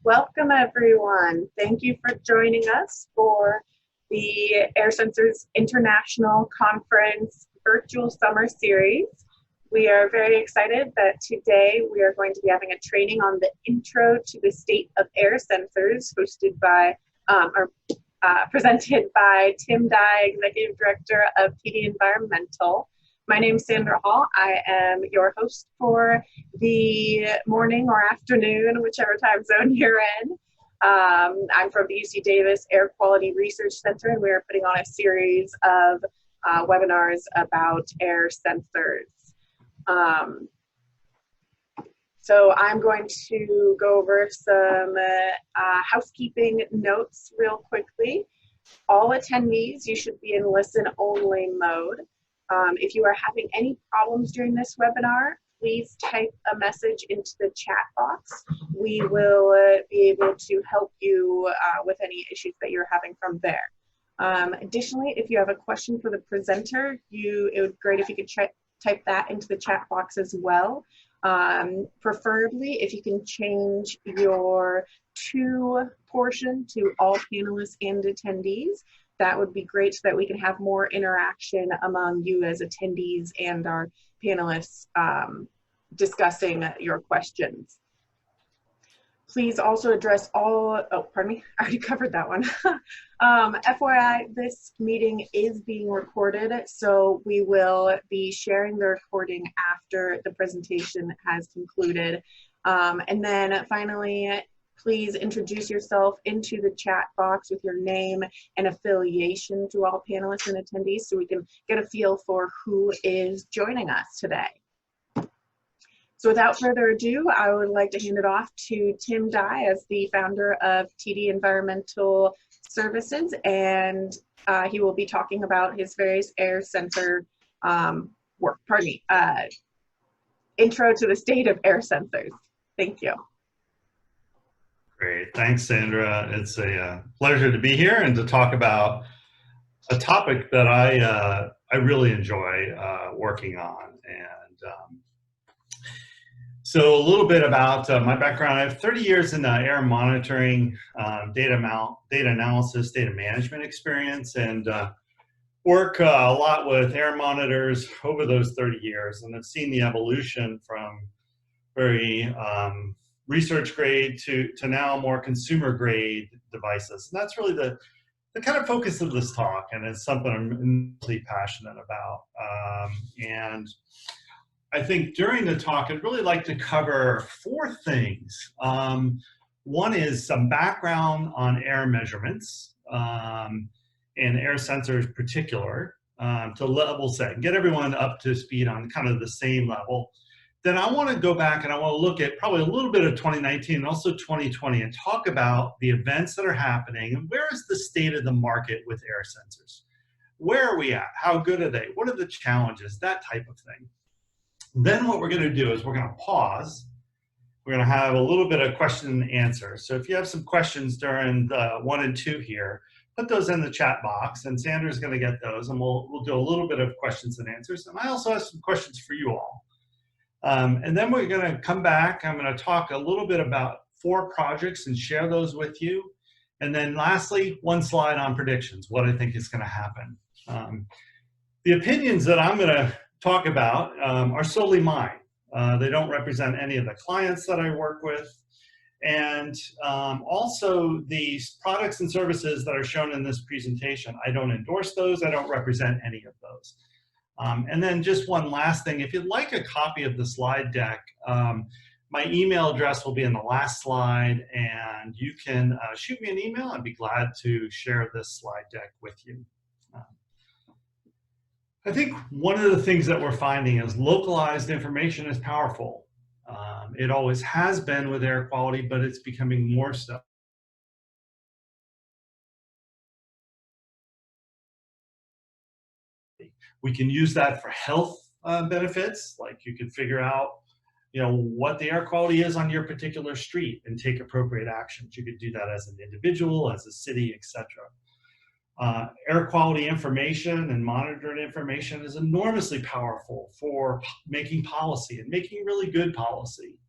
Welcome, everyone. Thank you for joining us for the Air Sensors International Conference Virtual Summer Series. We are very excited that today we are going to be having a training on the Intro to the State of Air Sensors, hosted by, presented by Tim Dye, Executive Director of TD Environmental. My name is Sandra Hall. I am your host for the morning or afternoon, whichever time zone you're in. I'm from the UC Davis Air Quality Research Center, and we are putting on a series of webinars about air sensors. So I'm going to go over some housekeeping notes real quickly. All attendees, you should be in listen-only mode. If you are having any problems during this webinar, please type a message into the chat box. We will be able to help you with any issues that you're having from there. Additionally, if you have a question for the presenter, it would be great if you could type that into the chat box as well. Preferably, if you can change your to portion to all panelists and attendees, that would be great so that we can have more interaction among you as attendees and our panelists discussing your questions. Please also address all, oh, pardon me, I already covered that one. FYI, this meeting is being recorded, so we will be sharing the recording after the presentation has concluded. And then finally, please introduce yourself into the chat box with your name and affiliation to all panelists and attendees so we can get a feel for who is joining us today. So without further ado, I would like to hand it off to Tim Dye as the founder of TD Environmental Services, and he will be talking about his various air sensor intro to the state of air sensors. Thank you. Great, thanks, Sandra. It's a pleasure to be here and to talk about a topic that I really enjoy working on. And so a little bit about my background. I have 30 years in air monitoring, data analysis, data management experience, and work a lot with air monitors over those 30 years. And I've seen the evolution from very research grade to now more consumer grade devices. And that's really the kind of focus of this talk, and it's something I'm immensely passionate about. And I think during the talk, I'd really like to cover 4 things. One is some background on air measurements and air sensors in particular, to level set and get everyone up to speed on kind of the same level. Then I want to go back and I want to look at probably a little bit of 2019 and also 2020 and talk about the events that are happening and where is the state of the market with air sensors. Where are we at? How good are they? What are the challenges? That type of thing. Then what we're going to do is we're going to pause. We're going to have a little bit of question and answer. So if you have some questions during the 1 and 2 here, put those in the chat box and Sandra's going to get those, and we'll do a little bit of questions and answers. And I also have some questions for you all. And then we're going to come back. I'm going to talk a little bit about 4 projects and share those with you. And then lastly, 1 slide on predictions, what I think is going to happen. The opinions that I'm going to talk about are solely mine. They don't represent any of the clients that I work with. And also these products and services that are shown in this presentation, I don't endorse those. I don't represent any of those. And then just one last thing, if you'd like a copy of the slide deck, my email address will be in the last slide, and you can shoot me an email. I'd be glad to share this slide deck with you. I think one of the things that we're finding is localized information is powerful. It always has been with air quality, but it's becoming more so. We can use that for health benefits, like you can figure out, what the air quality is on your particular street and take appropriate actions. You could do that as an individual, as a city, etc. Air quality information and monitored information is enormously powerful for making policy and making really good policy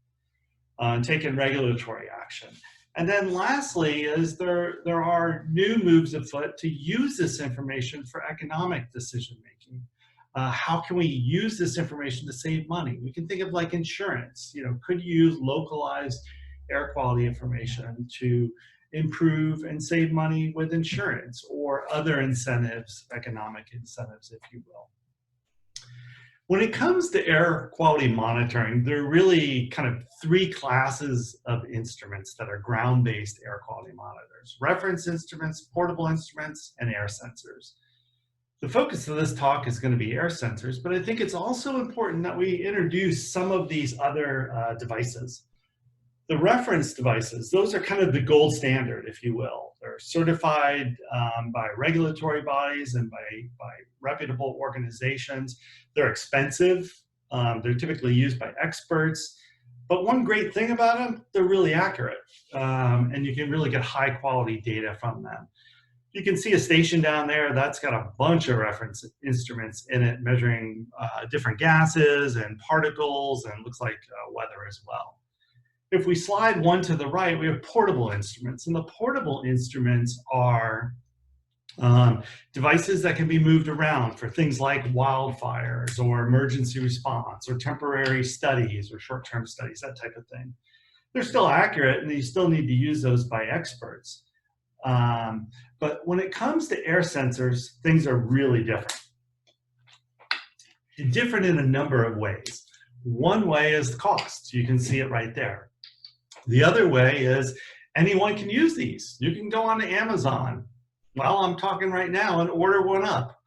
and taking regulatory action. And then lastly is there are new moves afoot to use this information for economic decision making. How can we use this information to save money? We can think of like insurance. Could you use localized air quality information to improve and save money with insurance or other incentives, economic incentives, if you will? When it comes to air quality monitoring, there are really kind of three classes of instruments that are ground-based air quality monitors: reference instruments, portable instruments, and air sensors. The focus of this talk is going to be air sensors, but I think it's also important that we introduce some of these other devices. The reference devices, those are kind of the gold standard, if you will. They're certified by regulatory bodies and by reputable organizations. They're expensive. They're typically used by experts. But one great thing about them, they're really accurate. And you can really get high quality data from them. You can see a station down there that's got a bunch of reference instruments in it, measuring different gases and particles, and looks like weather as well. If we slide one to the right, we have portable instruments. And the portable instruments are devices that can be moved around for things like wildfires or emergency response or temporary studies or short-term studies, that type of thing. They're still accurate, and you still need to use those by experts. But when it comes to air sensors, things are really different. Different in a number of ways. One way is the cost. You can see it right there. The other way is anyone can use these. You can go on to Amazon while I'm talking right now and order one up.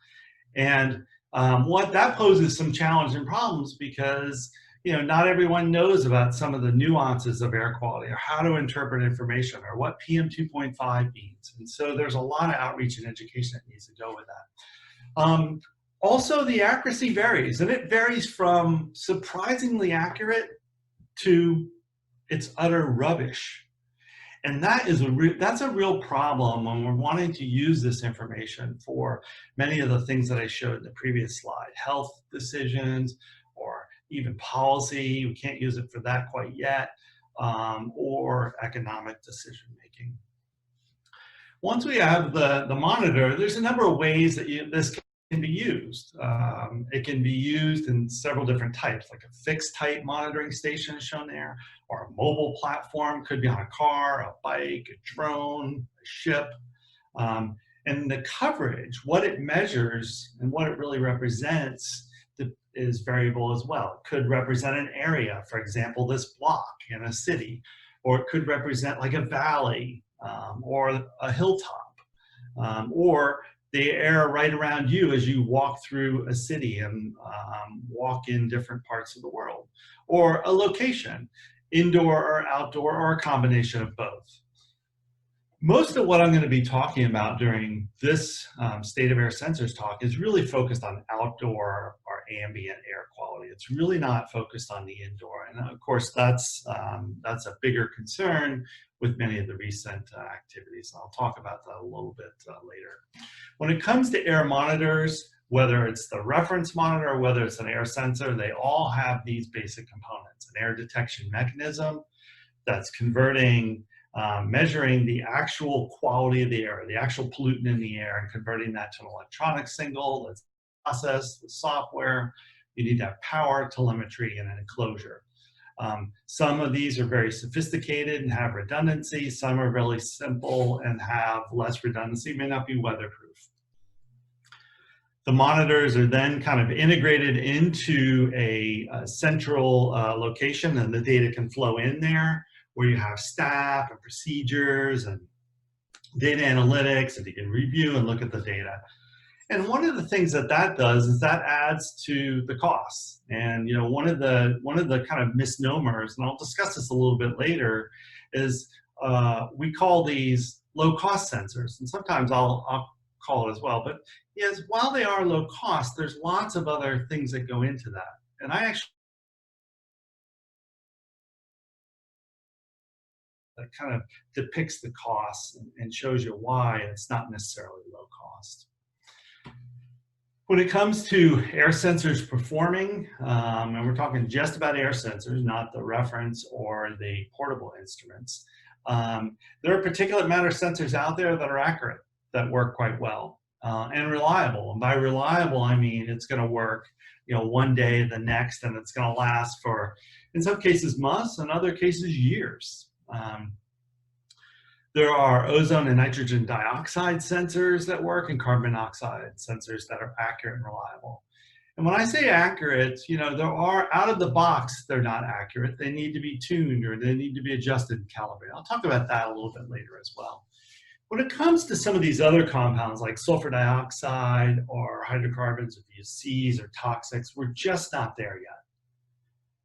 And what that poses some challenge and problems because not everyone knows about some of the nuances of air quality or how to interpret information or what PM 2.5 means. And so there's a lot of outreach and education that needs to go with that. Also, the accuracy varies, and it varies from surprisingly accurate to it's utter rubbish. And that's a real problem when we're wanting to use this information for many of the things that I showed in the previous slide: health decisions or even policy. We can't use it for that quite yet, or economic decision making. Once we have the monitor, there's a number of ways that this can be used. It can be used in several different types, like a fixed type monitoring station is shown there, or a mobile platform, could be on a car, a bike, a drone, a ship. And the coverage, what it measures and what it really represents is variable as well. It could represent an area, for example, this block in a city, or it could represent like a valley or a hilltop, or the air right around you as you walk through a city and walk in different parts of the world, or a location, indoor or outdoor, or a combination of both. Most of what I'm going to be talking about during this State of Air Sensors talk is really focused on outdoor or ambient air quality. It's really not focused on the indoor. And of course, that's a bigger concern with many of the recent activities. I'll talk about that a little bit later. When it comes to air monitors, whether it's the reference monitor or whether it's an air sensor, they all have these basic components: an air detection mechanism that's measuring the actual quality of the air, the actual pollutant in the air, and converting that to an electronic signal that's processed with software. You need to have power, telemetry, and an enclosure. Some of these are very sophisticated and have redundancy. Some are really simple and have less redundancy, may not be weatherproof. The monitors are then kind of integrated into a central location, and the data can flow in there, where you have staff and procedures and data analytics, and you can review and look at the data. And one of the things that does is that adds to the costs. And one of the kind of misnomers, and I'll discuss this a little bit later, is we call these low-cost sensors, and sometimes I'll call it as well. But yes, while they are low cost, there's lots of other things that go into that. And I actually that kind of depicts the costs and shows you why it's not necessarily low cost. When it comes to air sensors performing, and we're talking just about air sensors, not the reference or the portable instruments, There are particulate matter sensors out there that are accurate, that work quite well and reliable. And by reliable, I mean it's going to work, one day, the next, and it's going to last for, in some cases, months, in other cases, years. There are ozone and nitrogen dioxide sensors that work, and carbon monoxide sensors that are accurate and reliable. And when I say accurate, there are, out of the box, they're not accurate. They need to be tuned, or they need to be adjusted and calibrated. I'll talk about that a little bit later as well. When it comes to some of these other compounds like sulfur dioxide or hydrocarbons or VOCs or toxics, we're just not there yet.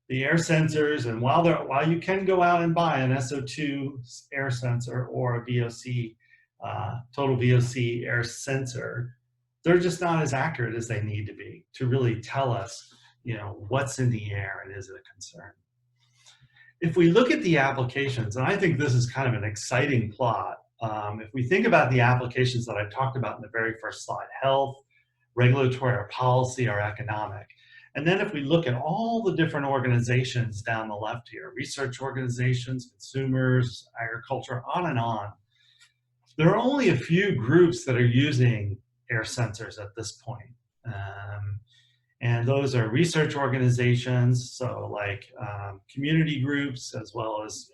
The air sensors, and while you can go out and buy an SO2 air sensor or a VOC, total VOC air sensor, they're just not as accurate as they need to be to really tell us, what's in the air and is it a concern. If we look at the applications, and I think this is kind of an exciting plot, if we think about the applications that I talked about in the very first slide, health, regulatory or policy or economic, and then if we look at all the different organizations down the left here, research organizations, consumers, agriculture, on and on, there are only a few groups that are using air sensors at this point. And those are research organizations, so like community groups, as well as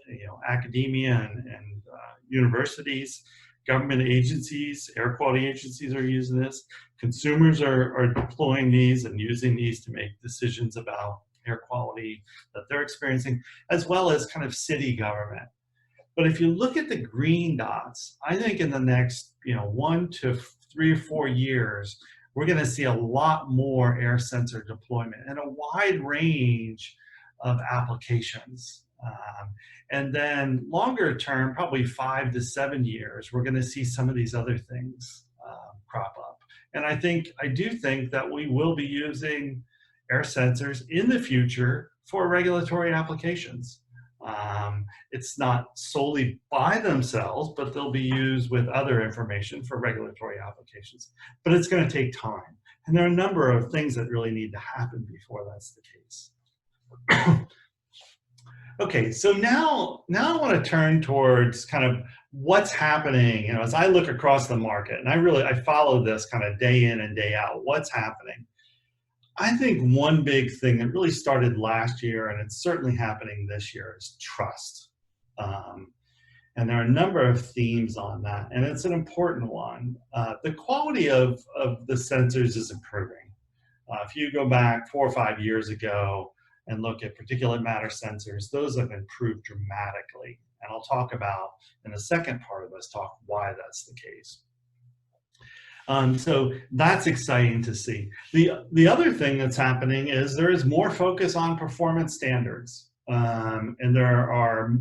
academia and universities, government agencies, air quality agencies are using this. Consumers are deploying these and using these to make decisions about air quality that they're experiencing, as well as kind of city government. But if you look at the green dots, I think in the next 1 to 3 or 4 years, we're going to see a lot more air sensor deployment in a wide range of applications. And then longer term, probably 5 to 7 years, we're going to see some of these other things crop up. And I do think that we will be using air sensors in the future for regulatory applications. It's not solely by themselves, but they'll be used with other information for regulatory applications. But it's going to take time. And there are a number of things that really need to happen before that's the case. Okay, so now I want to turn towards kind of what's happening, as I look across the market, and I follow this kind of day in and day out, what's happening. I think one big thing that really started last year, and it's certainly happening this year, is trust. And there are a number of themes on that, and it's an important one. The quality of the sensors is improving. If you go back 4 or 5 years ago and look at particulate matter sensors, those have improved dramatically. And I'll talk about, in the second part of this talk, why that's the case. So that's exciting to see. The other thing that's happening is there is more focus on performance standards. And there are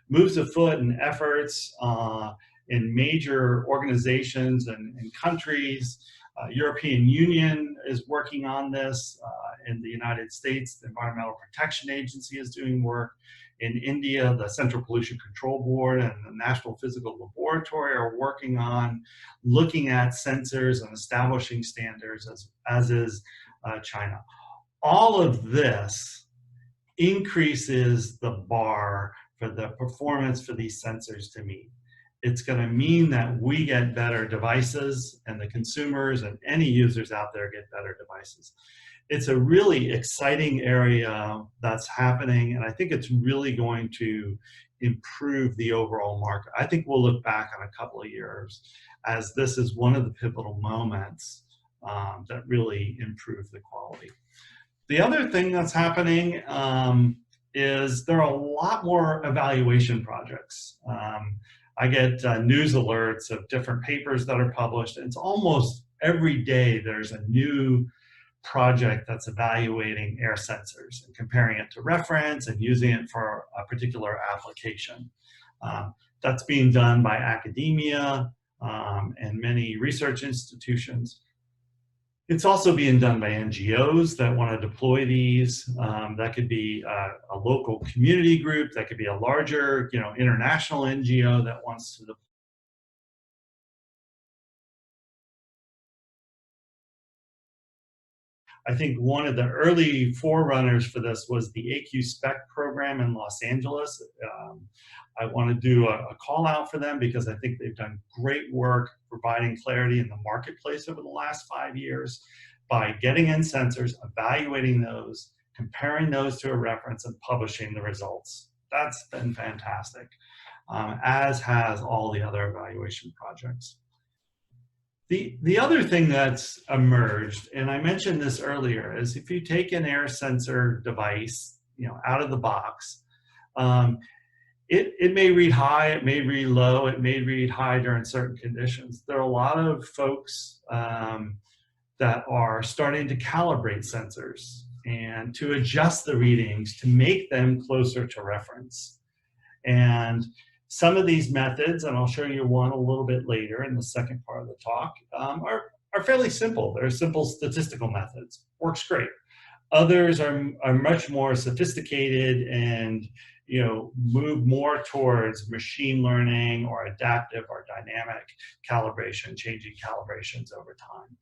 moves afoot and efforts in major organizations and countries. European Union is working on this. In the United States, the Environmental Protection Agency is doing work. In India, the Central Pollution Control Board and the National Physical Laboratory are working on looking at sensors and establishing standards, as is China. All of this increases the bar for the performance for these sensors to meet. It's going to mean that we get better devices, and the consumers and any users out there get better devices. It's a really exciting area that's happening, and I think it's really going to improve the overall market. I think we'll look back on a couple of years as this is one of the pivotal moments that really improve the quality. The other thing that's happening is there are a lot more evaluation projects. I get news alerts of different papers that are published. It's almost every day there's a new project that's evaluating air sensors and comparing it to reference and using it for a particular application. That's being done by academia and many research institutions. It's also being done by NGOs that want to deploy these. That could be a local community group. That could be a larger, international NGO that wants to deploy. I think one of the early forerunners for this was the AQ Spec program in Los Angeles. I want to do a call out for them because I think they've done great work providing clarity in the marketplace over the last 5 years by getting in sensors, evaluating those, comparing those to a reference, and publishing the results. That's been fantastic, as has all the other evaluation projects. The other thing that's emerged, and I mentioned this earlier, is if you take an air sensor device, out of the box, it may read high, it may read low, it may read high during certain conditions. There are a lot of folks that are starting to calibrate sensors and to adjust the readings to make them closer to reference. And some of these methods, and I'll show you one a little bit later in the second part of the talk, are fairly simple. They're simple statistical methods. Works great. Others are much more sophisticated and move more towards machine learning or adaptive or dynamic calibration, changing calibrations over time.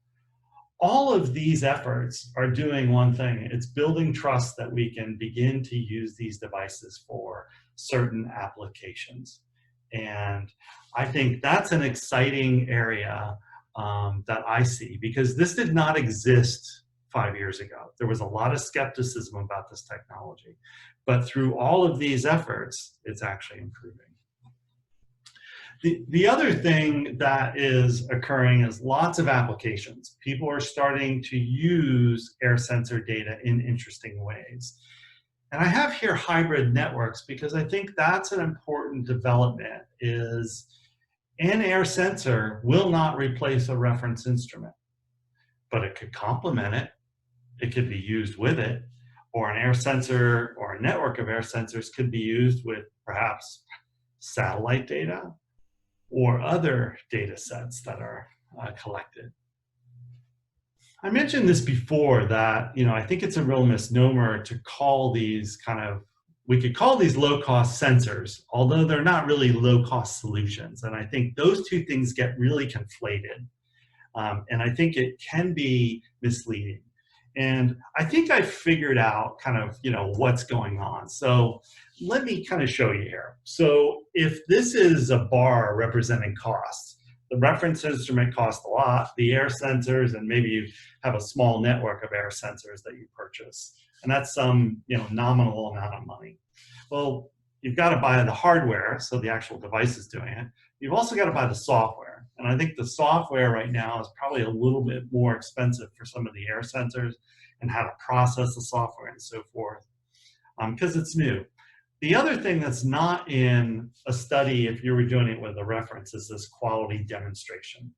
All of these efforts are doing one thing. It's building trust that we can begin to use these devices for certain applications. And I think that's an exciting area that I see, because this did not exist 5 years ago. There was a lot of skepticism about this technology. But through all of these efforts, it's actually improving. The other thing that is occurring is lots of applications. People are starting to use air sensor data in interesting ways. And I have here hybrid networks because I think that's an important development, is an air sensor will not replace a reference instrument, but it could complement it. It could be used with it, or an air sensor or a network of air sensors could be used with perhaps satellite data or other data sets that are collected. I mentioned this before that, I think it's a real misnomer to call these we could call these low-cost sensors, although they're not really low-cost solutions. And I think those two things get really conflated. And I think it can be misleading. And I think I figured out what's going on. So let me show you here. So if this is a bar representing costs, the reference instrument costs a lot, the air sensors, and maybe you have a small network of air sensors that you purchase. And that's some nominal amount of money. Well, you've got to buy the hardware, so the actual device is doing it. You've also got to buy the software. And I think the software right now is probably a little bit more expensive for some of the air sensors and how to process the software and so forth, because it's new. The other thing that's not in a study, if you were doing it with a reference, is this quality demonstration.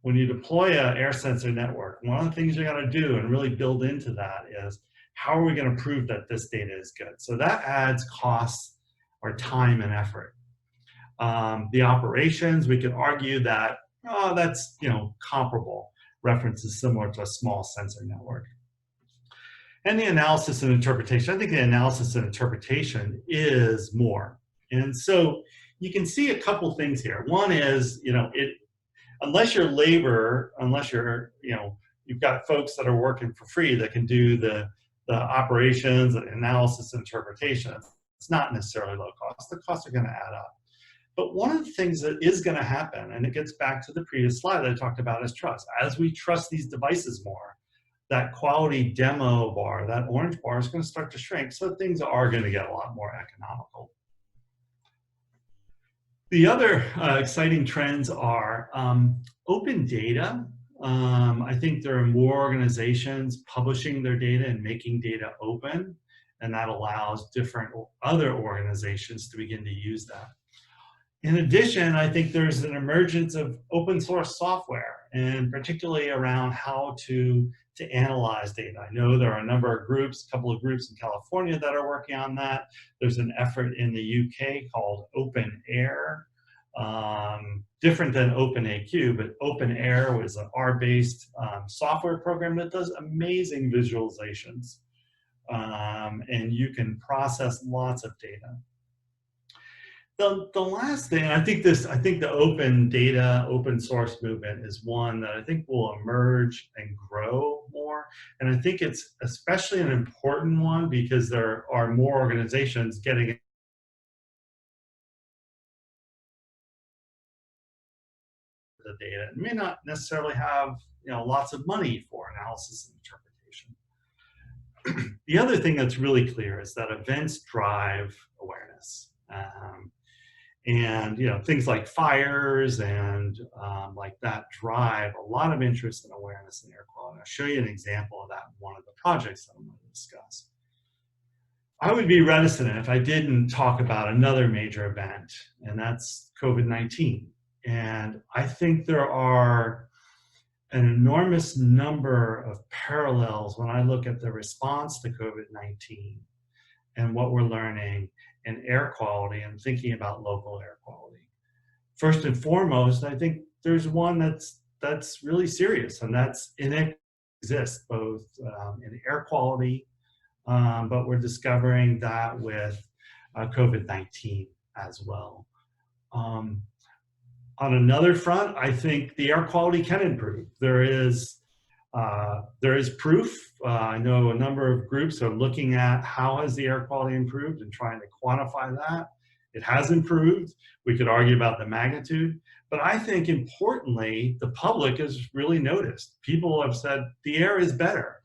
When you deploy an air sensor network, one of the things you got to do and really build into that is, how are we going to prove that this data is good? So that adds costs or time and effort. The operations, we could argue that, that's comparable. Reference is similar to a small sensor network. And the analysis and interpretation, I think the analysis and interpretation is more. And so you can see a couple things here. One is, unless you're labor, unless you're, you've got folks that are working for free that can do the operations and analysis and interpretation, it's not necessarily low cost. The costs are going to add up. But one of the things that is going to happen, and it gets back to the previous slide that I talked about, is trust. As we trust these devices more, that quality demo bar, that orange bar, is going to start to shrink. So things are going to get a lot more economical. The other exciting trends are open data. I think there are more organizations publishing their data and making data open, and that allows different other organizations to begin to use that. In addition, I think there's an emergence of open source software, and particularly around how to analyze data. I know there are a number of groups, a couple of groups in California that are working on that. There's an effort in the UK called Open Air, different than OpenAQ, but Open Air was an R-based software program that does amazing visualizations, and you can process lots of data. The last thing, I think the open data, open source movement is one that I think will emerge and grow more. And I think it's especially an important one because there are more organizations getting the data and may not necessarily have lots of money for analysis and interpretation. The other thing that's really clear is that events drive awareness. And things like fires and like that drive a lot of interest and awareness in air quality. I'll show you an example of that in one of the projects that I'm going to discuss. I would be reticent if I didn't talk about another major event, and that's COVID-19. And I think there are an enormous number of parallels when I look at the response to COVID-19 and what we're learning in air quality and thinking about local air quality. First and foremost, I think there's one that's really serious, and that's inequity exists both in air quality, but we're discovering that with COVID-19 as well. On another front, I think the air quality can improve. There is proof. I know a number of groups are looking at how has the air quality improved and trying to quantify that. It has improved. We could argue about the magnitude, but I think importantly, the public has really noticed. People have said the air is better.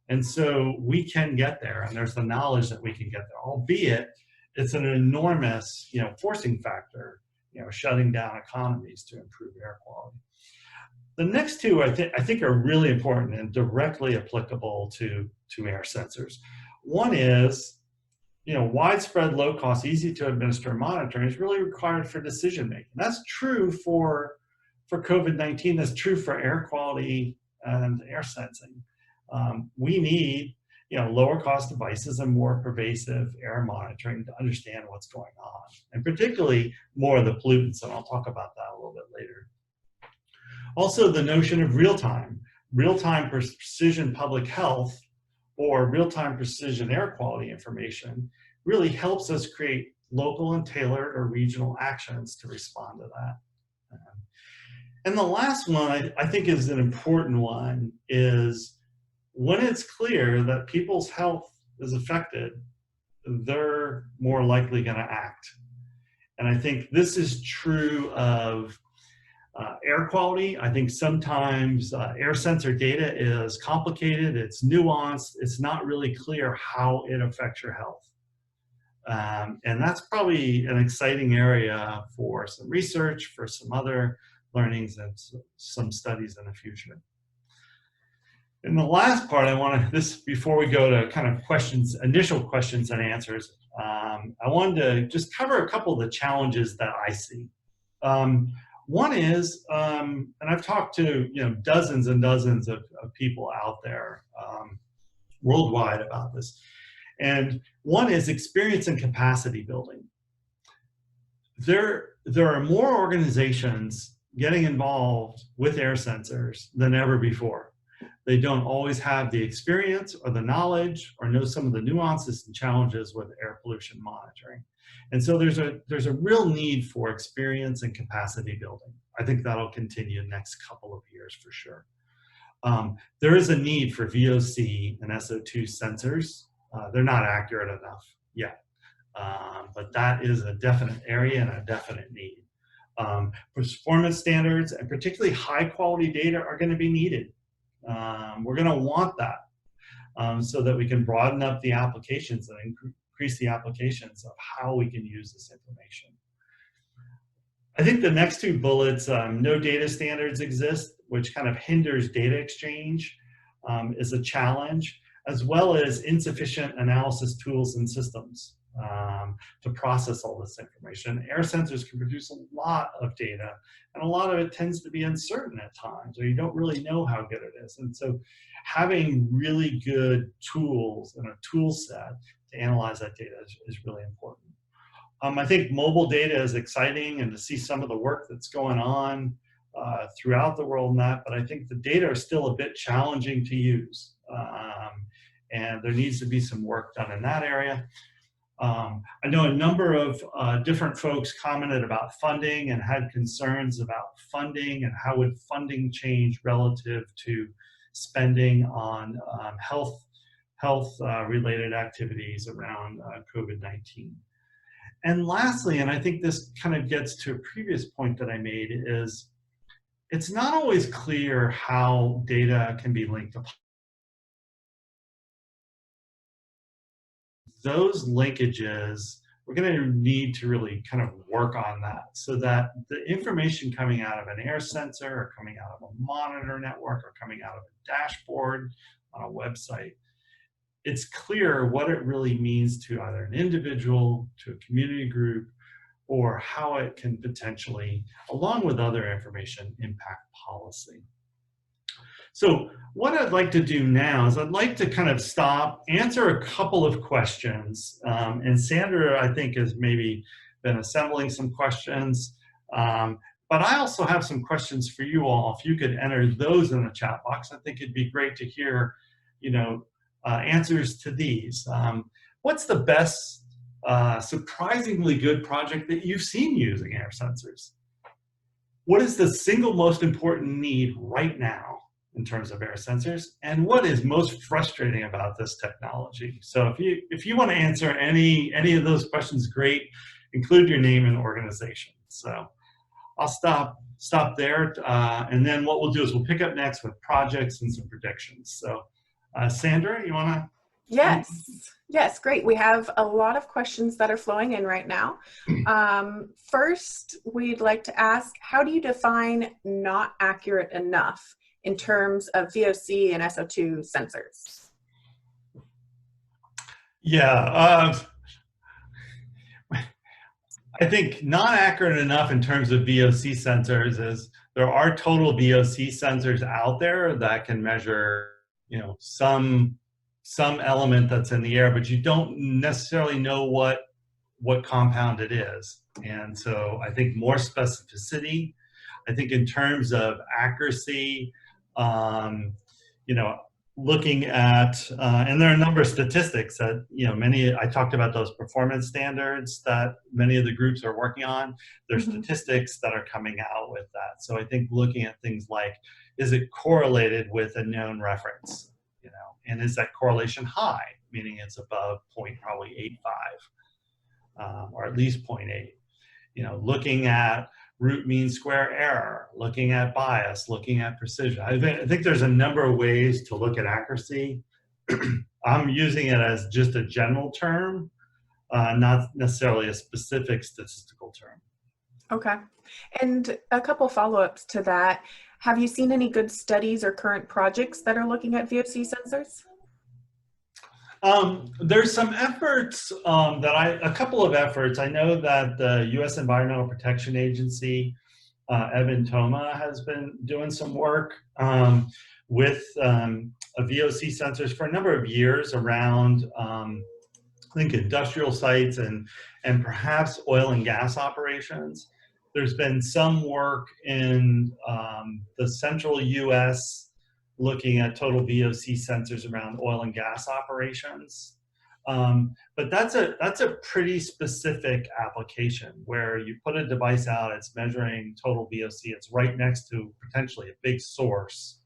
And so we can get there, and there's the knowledge that we can get there, albeit it's an enormous forcing factor, shutting down economies to improve air quality. The next two I think are really important and directly applicable to air sensors. One is, widespread, low cost, easy to administer monitoring is really required for decision making. That's true for COVID-19. That's true for air quality and air sensing. We need lower cost devices and more pervasive air monitoring to understand what's going on, and particularly more of the pollutants, and I'll talk about that a little bit later. Also, the notion of real-time precision public health or real-time precision air quality information really helps us create local and tailored or regional actions to respond to that. And the last one I think is an important one is when it's clear that people's health is affected, they're more likely going to act. And I think this is true of air quality. I think sometimes air sensor data is complicated, it's nuanced, it's not really clear how it affects your health. And that's probably an exciting area for some research, for some other learnings, and some studies in the future. And the last part before we go to kind of initial questions and answers, I wanted to just cover a couple of the challenges that I see. One is, and I've talked to dozens and dozens of people out there worldwide about this, and one is experience and capacity building. There are more organizations getting involved with air sensors than ever before. They don't always have the experience or the knowledge or know some of the nuances and challenges with air pollution monitoring. And so there's a real need for experience and capacity building. I think that'll continue next couple of years for sure. There is a need for VOC and SO2 sensors. They're not accurate enough yet, but that is a definite area and a definite need. Performance standards and particularly high quality data are going to be needed. We're going to want that so that we can broaden up the applications and increase the applications of how we can use this information. I think the next two bullets, no data standards exist, which kind of hinders data exchange, is a challenge, as well as insufficient analysis tools and systems to process all this information. Air sensors can produce a lot of data, and a lot of it tends to be uncertain at times, or you don't really know how good it is. And so having really good tools and a tool set to analyze that data is really important. I think mobile data is exciting, and to see some of the work that's going on throughout the world in that, but I think the data are still a bit challenging to use. And there needs to be some work done in that area. I know a number of different folks commented about funding and had concerns about funding and how would funding change relative to spending on health related activities around COVID-19. And lastly, and I think this kind of gets to a previous point that I made, is it's not always clear how data can be linked to those linkages. We're going to need to really kind of work on that so that the information coming out of an air sensor or coming out of a monitor network or coming out of a dashboard on a website, it's clear what it really means to either an individual, to a community group, or how it can potentially, along with other information, impact policy. So what I'd like to do now is I'd like to kind of stop, answer a couple of questions. And Sandra, I think, has maybe been assembling some questions. But I also have some questions for you all. If you could enter those in the chat box, I think it'd be great to hear, answers to these. What's the best surprisingly good project that you've seen using air sensors? What is the single most important need right now in terms of air sensors? And what is most frustrating about this technology? So if you want to answer any of those questions, great. Include your name and organization. So I'll stop there. And then what we'll do is we'll pick up next with projects and some predictions. So Sandra, you want to? Yes, great. We have a lot of questions that are flowing in right now. First, we'd like to ask, how do you define not accurate enough in terms of VOC and SO2 sensors? Yeah, I think not accurate enough in terms of VOC sensors is there are total VOC sensors out there that can measure, some element that's in the air, but you don't necessarily know what compound it is. And so I think more specificity, I think in terms of accuracy, looking at, and there are a number of statistics that, I talked about those performance standards that many of the groups are working on. There's statistics that are coming out with that. So I think looking at things like, is it correlated with a known reference? And is that correlation high, meaning it's above probably 0.85, or at least 0.8? Looking at root mean square error, looking at bias, looking at precision. I think there's a number of ways to look at accuracy. I'm using it as just a general term, not necessarily a specific statistical term. Okay. And a couple follow-ups to that. Have you seen any good studies or current projects that are looking at VOC sensors? There's some efforts a couple of efforts. I know that the U.S. Environmental Protection Agency, Evan Toma, has been doing some work with VOC sensors for a number of years around, I think, industrial sites and perhaps oil and gas operations. There's been some work in the central U.S. looking at total VOC sensors around oil and gas operations. But that's a pretty specific application where you put a device out, it's measuring total VOC, it's right next to potentially a big source.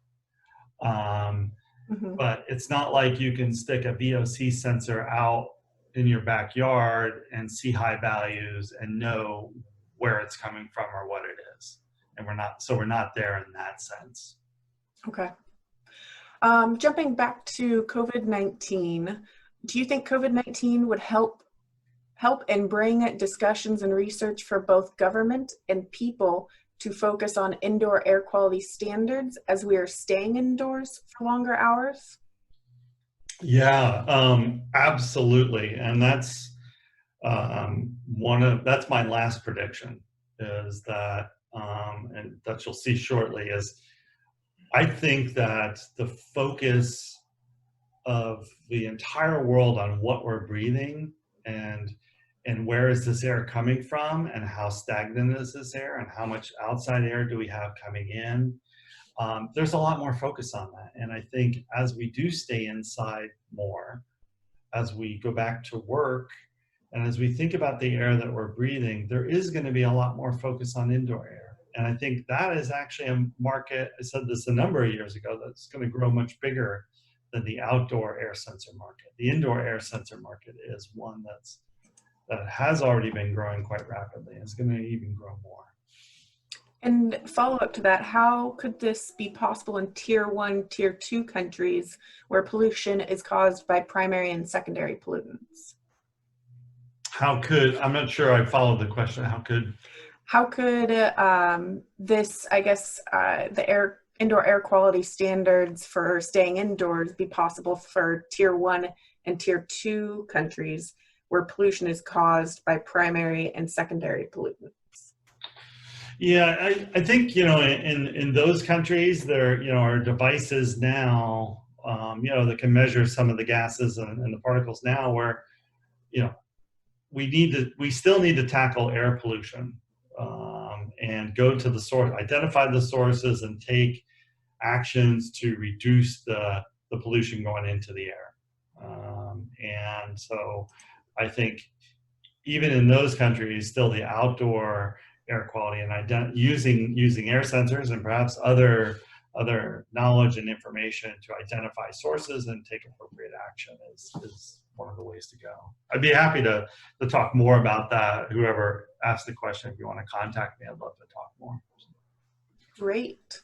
But it's not like you can stick a VOC sensor out in your backyard and see high values and know where it's coming from or what it is. And we're not there in that sense. Okay. Jumping back to COVID-19, do you think COVID-19 would help and bring discussions and research for both government and people to focus on indoor air quality standards as we are staying indoors for longer hours? Yeah, absolutely. And that's that's my last prediction, is that, and that you'll see shortly, is I think that the focus of the entire world on what we're breathing and where is this air coming from and how stagnant is this air and how much outside air do we have coming in, there's a lot more focus on that. And I think as we do stay inside more, as we go back to work And as we think about the air that we're breathing, there is going to be a lot more focus on indoor air. And I think that is actually a market, I said this a number of years ago, that's going to grow much bigger than the outdoor air sensor market. The indoor air sensor market is one that has already been growing quite rapidly and is going to even grow more. And follow up to that, how could this be possible in tier 1, tier 2 countries where pollution is caused by primary and secondary pollutants? I'm not sure I followed the question. How could this, I guess, the indoor air quality standards for staying indoors be possible for tier 1 and tier 2 countries where pollution is caused by primary and secondary pollutants? Yeah, I think, in those countries, there, are devices now, that can measure some of the gases and the particles now where, we still need to tackle air pollution, and go to the source, identify the sources and take actions to reduce the pollution going into the air. And so I think even in those countries, still the outdoor air quality and using air sensors and perhaps other knowledge and information to identify sources and take appropriate action is one of the ways to go. I'd be happy to talk more about that. Whoever asked the question, if you want to contact me, I'd love to talk more. Great.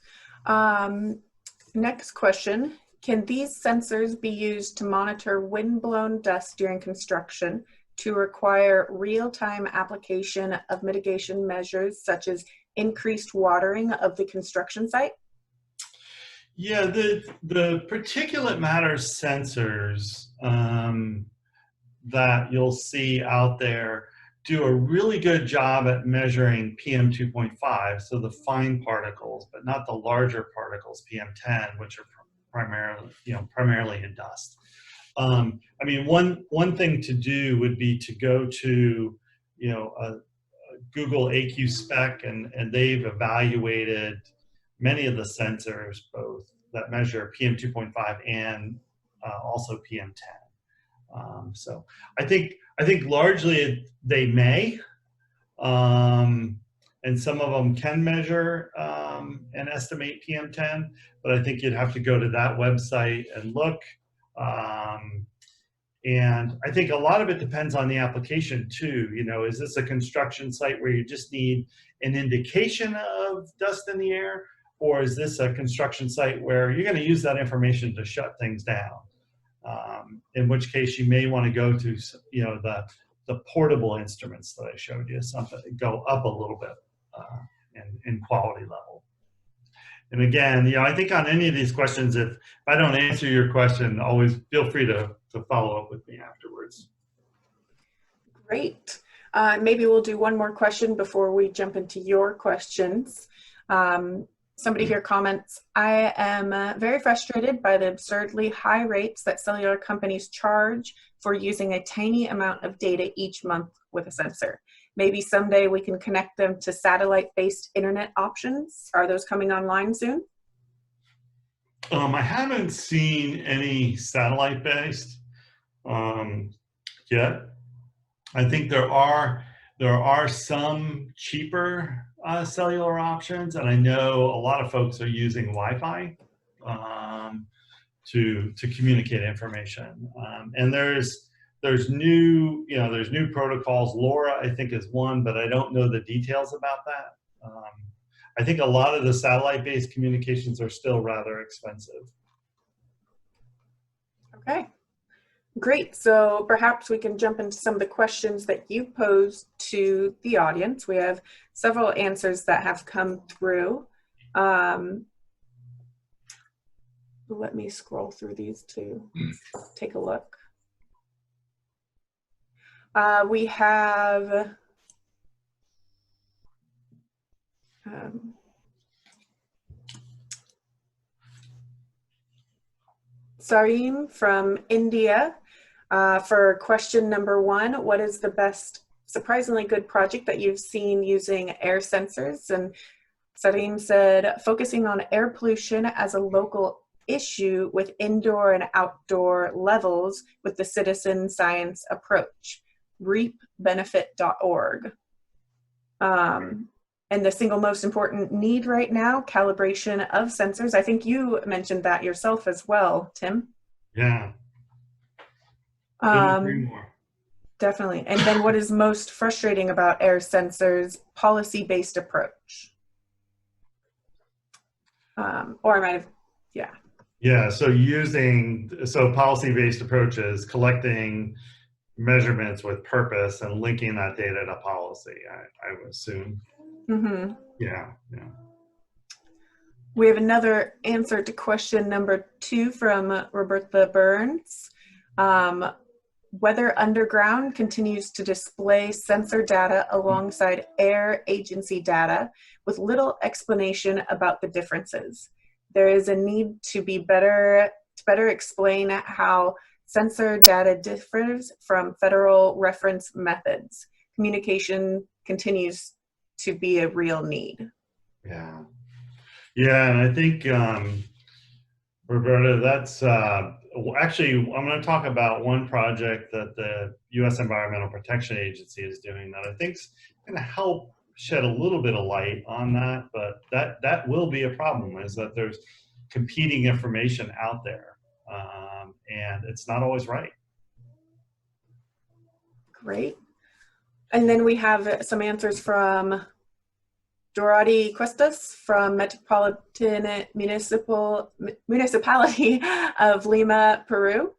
Next question. Can these sensors be used to monitor wind-blown dust during construction to require real-time application of mitigation measures such as increased watering of the construction site? Yeah, the particulate matter sensors that you'll see out there do a really good job at measuring PM 2.5, so the fine particles, but not the larger particles, PM 10, which are primarily in dust. I mean, one thing to do would be to go to, a Google AQ spec, and they've evaluated many of the sensors, both that measure PM 2.5 and also PM 10. So I think largely they may, and some of them can measure and estimate PM 10, but I think you'd have to go to that website and look. And I think a lot of it depends on the application too. Is this a construction site where you just need an indication of dust in the air, or is this a construction site where you're going to use that information to shut things down? In which case you may want to go to, the portable instruments that I showed you, something go up a little bit in quality level. And again, I think on any of these questions, if I don't answer your question, always feel free to follow up with me afterwards. Great. Maybe we'll do one more question before we jump into your questions. Somebody here comments, I am very frustrated by the absurdly high rates that cellular companies charge for using a tiny amount of data each month with a sensor. Maybe someday we can connect them to satellite-based internet options. Are those coming online soon? I haven't seen any satellite-based yet. I think there are some cheaper cellular options, and I know a lot of folks are using Wi-Fi to communicate information. And there's new protocols. LoRa, I think, is one, but I don't know the details about that. I think a lot of the satellite-based communications are still rather expensive. Okay, great. So perhaps we can jump into some of the questions that you posed to the audience. We have several answers that have come through. Let me scroll through these to take a look. We have Sarim from India for question number 1. What is the best surprisingly good project that you've seen using air sensors? And Sarim said, focusing on air pollution as a local issue with indoor and outdoor levels with the citizen science approach. reapbenefit.org. And the single most important need right now, calibration of sensors. I think you mentioned that yourself as well, Tim. Yeah. Couldn't agree more. Definitely. And then what is most frustrating about air sensors? Policy-based approach. Or I might have, yeah. Yeah, so policy-based approaches, collecting measurements with purpose and linking that data to policy, I would assume. Mm-hmm. Yeah. We have another answer to question number 2 from Roberta Burns. Weather Underground continues to display sensor data alongside air agency data with little explanation about the differences. There is a need to better explain how sensor data differs from federal reference methods. Communication continues to be a real need. Yeah, and I think, Roberta, that's actually, I'm going to talk about one project that the U.S. Environmental Protection Agency is doing that I think is going to help shed a little bit of light on that, but that will be a problem, is that there's competing information out there, and it's not always right. Great. And then we have some answers from Dorati Cuestas from Metropolitan Municipality of Lima, Peru.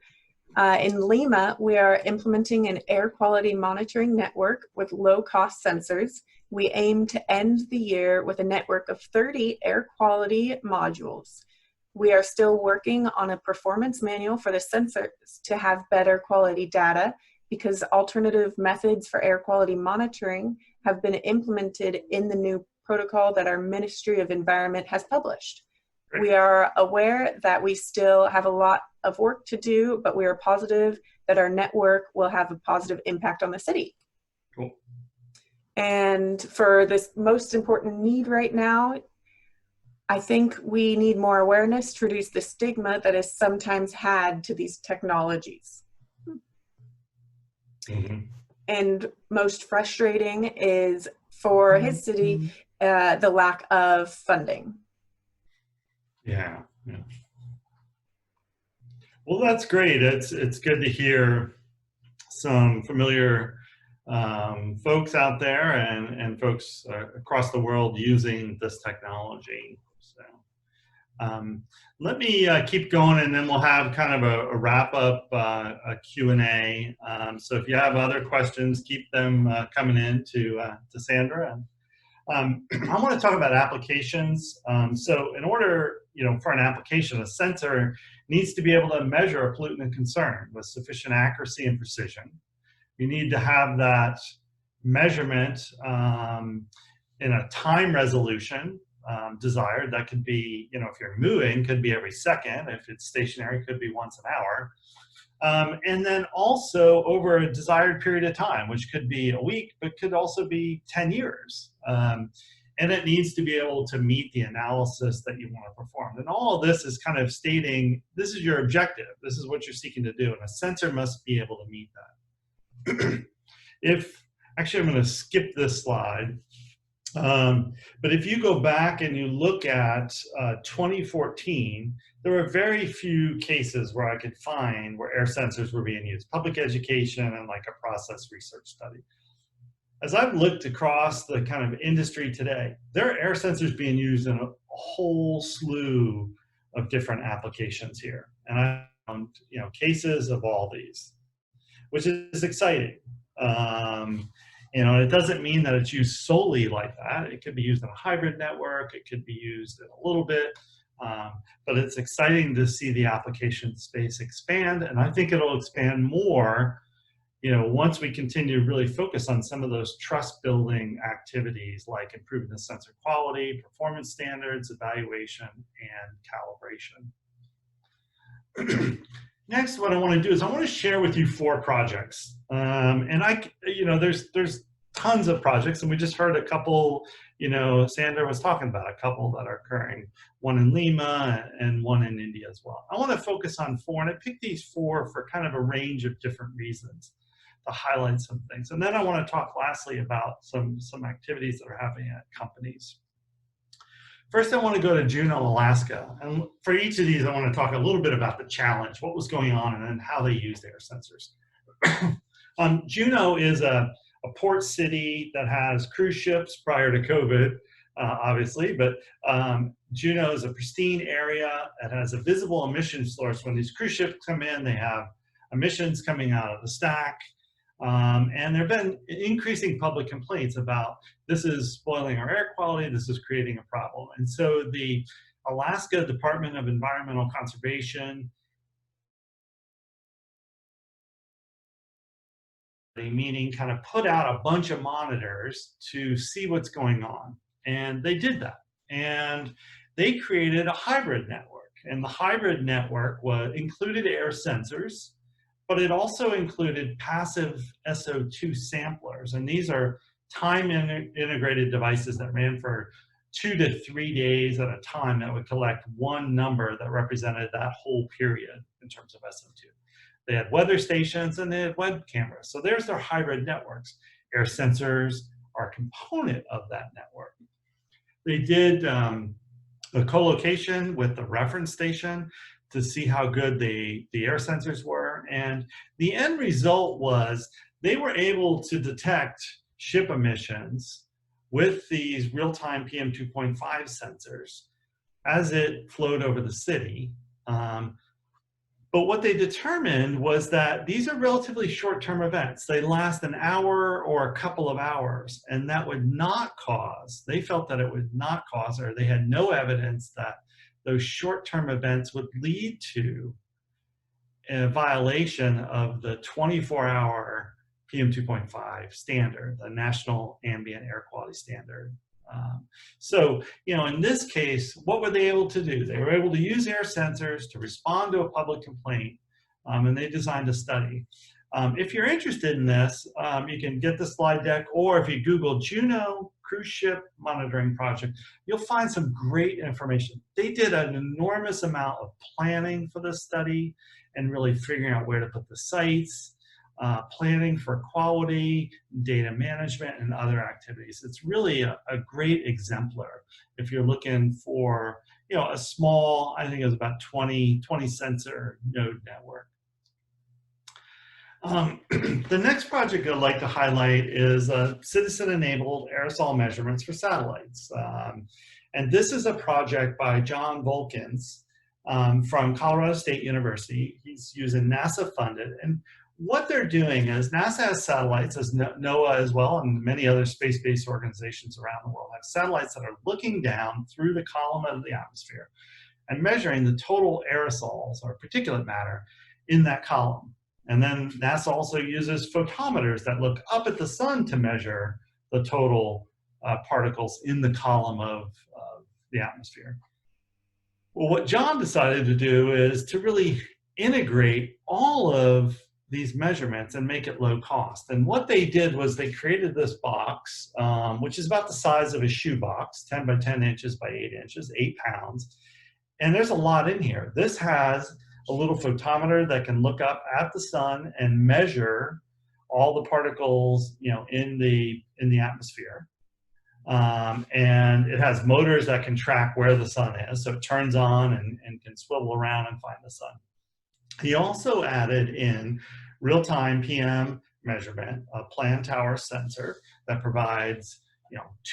In Lima, we are implementing an air quality monitoring network with low-cost sensors. We aim to end the year with a network of 30 air quality modules. We are still working on a performance manual for the sensors to have better quality data, because alternative methods for air quality monitoring have been implemented in the new protocol that our Ministry of Environment has published. We are aware that we still have a lot of work to do, but we are positive that our network will have a positive impact on the city. Cool. And for this most important need right now, I think we need more awareness to reduce the stigma that is sometimes had to these technologies. Mm-hmm. And most frustrating is for his city, the lack of funding. Yeah. Well, that's great. It's good to hear some familiar folks out there and folks across the world using this technology. So let me keep going, and then we'll have kind of a wrap-up a Q&A. So if you have other questions, keep them coming in to Sandra. I want to talk about applications. So in order, for an application, a sensor needs to be able to measure a pollutant of concern with sufficient accuracy and precision. You need to have that measurement in a time resolution desired. That could be, if you're moving, could be every second. If it's stationary, could be once an hour. And then also over a desired period of time, which could be a week, but could also be 10 years. And it needs to be able to meet the analysis that you want to perform. And all of this is kind of stating, this is your objective. This is what you're seeking to do. And a sensor must be able to meet that. Actually, I'm going to skip this slide. But if you go back and you look at 2014, there were very few cases where I could find where air sensors were being used, public education and like a process research study. As I've looked across the kind of industry today, there are air sensors being used in a whole slew of different applications here. And I found, cases of all these, which is exciting. It doesn't mean that it's used solely like that. It could be used in a hybrid network. It could be used in a little bit, but it's exciting to see the application space expand. And I think it'll expand more, once we continue to really focus on some of those trust building activities like improving the sensor quality, performance standards, evaluation, and calibration. Next, what I want to do is I want to share with you 4 projects. And there's tons of projects, and we just heard a couple, Sandra was talking about a couple that are occurring, one in Lima and one in India as well. I want to focus on 4, and I picked these 4 for kind of a range of different reasons. highlight some things. And then I want to talk lastly about some activities that are happening at companies. First, I want to go to Juneau, Alaska. And for each of these, I want to talk a little bit about the challenge, what was going on, and then how they used air sensors. Juneau is a port city that has cruise ships prior to COVID, obviously, but Juneau is a pristine area. It has a visible emission source. When these cruise ships come in, they have emissions coming out of the stack. And there have been increasing public complaints about this is spoiling our air quality, this is creating a problem. And so the Alaska Department of Environmental Conservation, meaning kind of put out a bunch of monitors to see what's going on. And they did that. And they created a hybrid network. And the hybrid network included air sensors, but it also included passive SO2 samplers. And these are time integrated devices that ran for 2 to 3 days at a time that would collect one number that represented that whole period in terms of SO2. They had weather stations and they had web cameras. So there's their hybrid networks. Air sensors are a component of that network. They did a co-location with the reference station to see how good the air sensors were. And the end result was they were able to detect ship emissions with these real-time PM 2.5 sensors as it flowed over the city. But what they determined was that these are relatively short-term events. They last an hour or a couple of hours, and that would not cause, they felt that it would not cause, or they had no evidence that those short-term events would lead to a violation of the 24-hour PM 2.5 standard, the National Ambient Air Quality Standard. So, in this case, what were they able to do? They were able to use air sensors to respond to a public complaint, and they designed a study. If you're interested in this, you can get the slide deck, or if you Google Juneau Cruise Ship Monitoring Project, you'll find some great information. They did an enormous amount of planning for this study and really figuring out where to put the sites, planning for quality, data management, and other activities. It's really a great exemplar if you're looking for a small, I think it was about 20 sensor node network. The next project I'd like to highlight is citizen-enabled aerosol measurements for satellites. And this is a project by John Volkins from Colorado State University. He's using NASA-funded. And what they're doing is NASA has satellites, as NOAA as well, and many other space-based organizations around the world have satellites that are looking down through the column of the atmosphere and measuring the total aerosols or particulate matter in that column. And then NASA also uses photometers that look up at the sun to measure the total particles in the column of the atmosphere. Well, what John decided to do is to really integrate all of these measurements and make it low cost. And what they did was they created this box, which is about the size of a shoe box, 10 by 10 inches by 8 inches, 8 pounds. And there's a lot in here. This has a little photometer that can look up at the sun and measure all the particles, in the atmosphere. And it has motors that can track where the sun is. So it turns on and can swivel around and find the sun. He also added in real-time PM measurement, a plan tower sensor that provides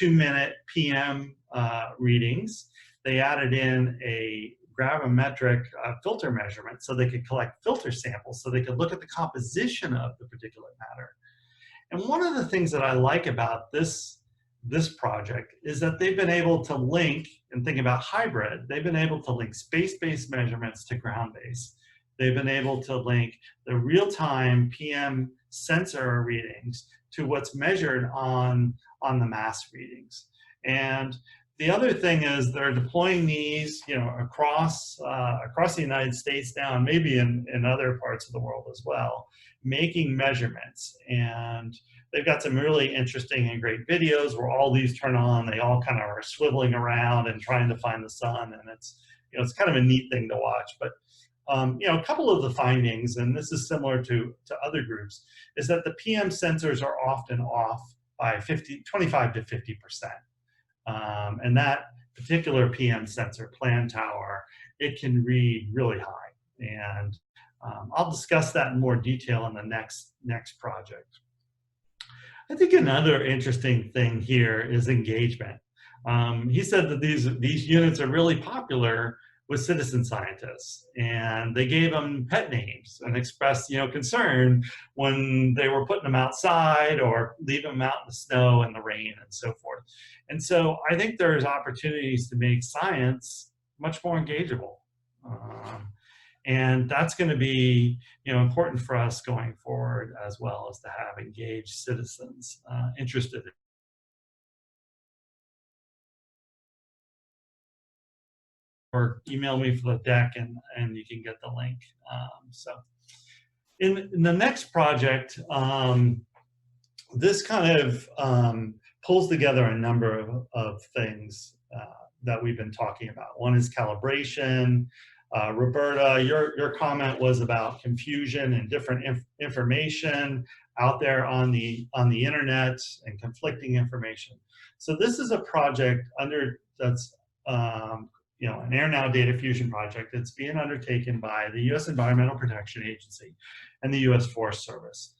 2-minute PM readings. They added in a gravimetric filter measurement so they could collect filter samples so they could look at the composition of the particulate matter. And one of the things that I like about this project is that they've been able to link, and think about hybrid, they've been able to link space-based measurements to ground-based. They've been able to link the real-time PM sensor readings to what's measured on the mass readings. And the other thing is they're deploying these, across the United States now, and maybe in other parts of the world as well, making measurements. And they've got some really interesting and great videos where all these turn on. They all kind of are swiveling around and trying to find the sun, and it's kind of a neat thing to watch. But a couple of the findings, and this is similar to other groups, is that the PM sensors are often off by 25 to 50%. And that particular PM sensor, plan tower, it can read really high. And I'll discuss that in more detail in the next project. I think another interesting thing here is engagement. He said that these units are really popular with citizen scientists, and they gave them pet names and expressed, concern when they were putting them outside or leaving them out in the snow and the rain and so forth. And so I think there's opportunities to make science much more engageable. And that's going to be, important for us going forward, as well as to have engaged citizens interested in. Or email me for the deck, and you can get the link. So in the next project, this kind of pulls together a number of things that we've been talking about. One is calibration. Roberta, your comment was about confusion and different information out there on the internet and conflicting information. So this is a project that's an AirNow data fusion project. It's being undertaken by the U.S. Environmental Protection Agency and the U.S. Forest Service.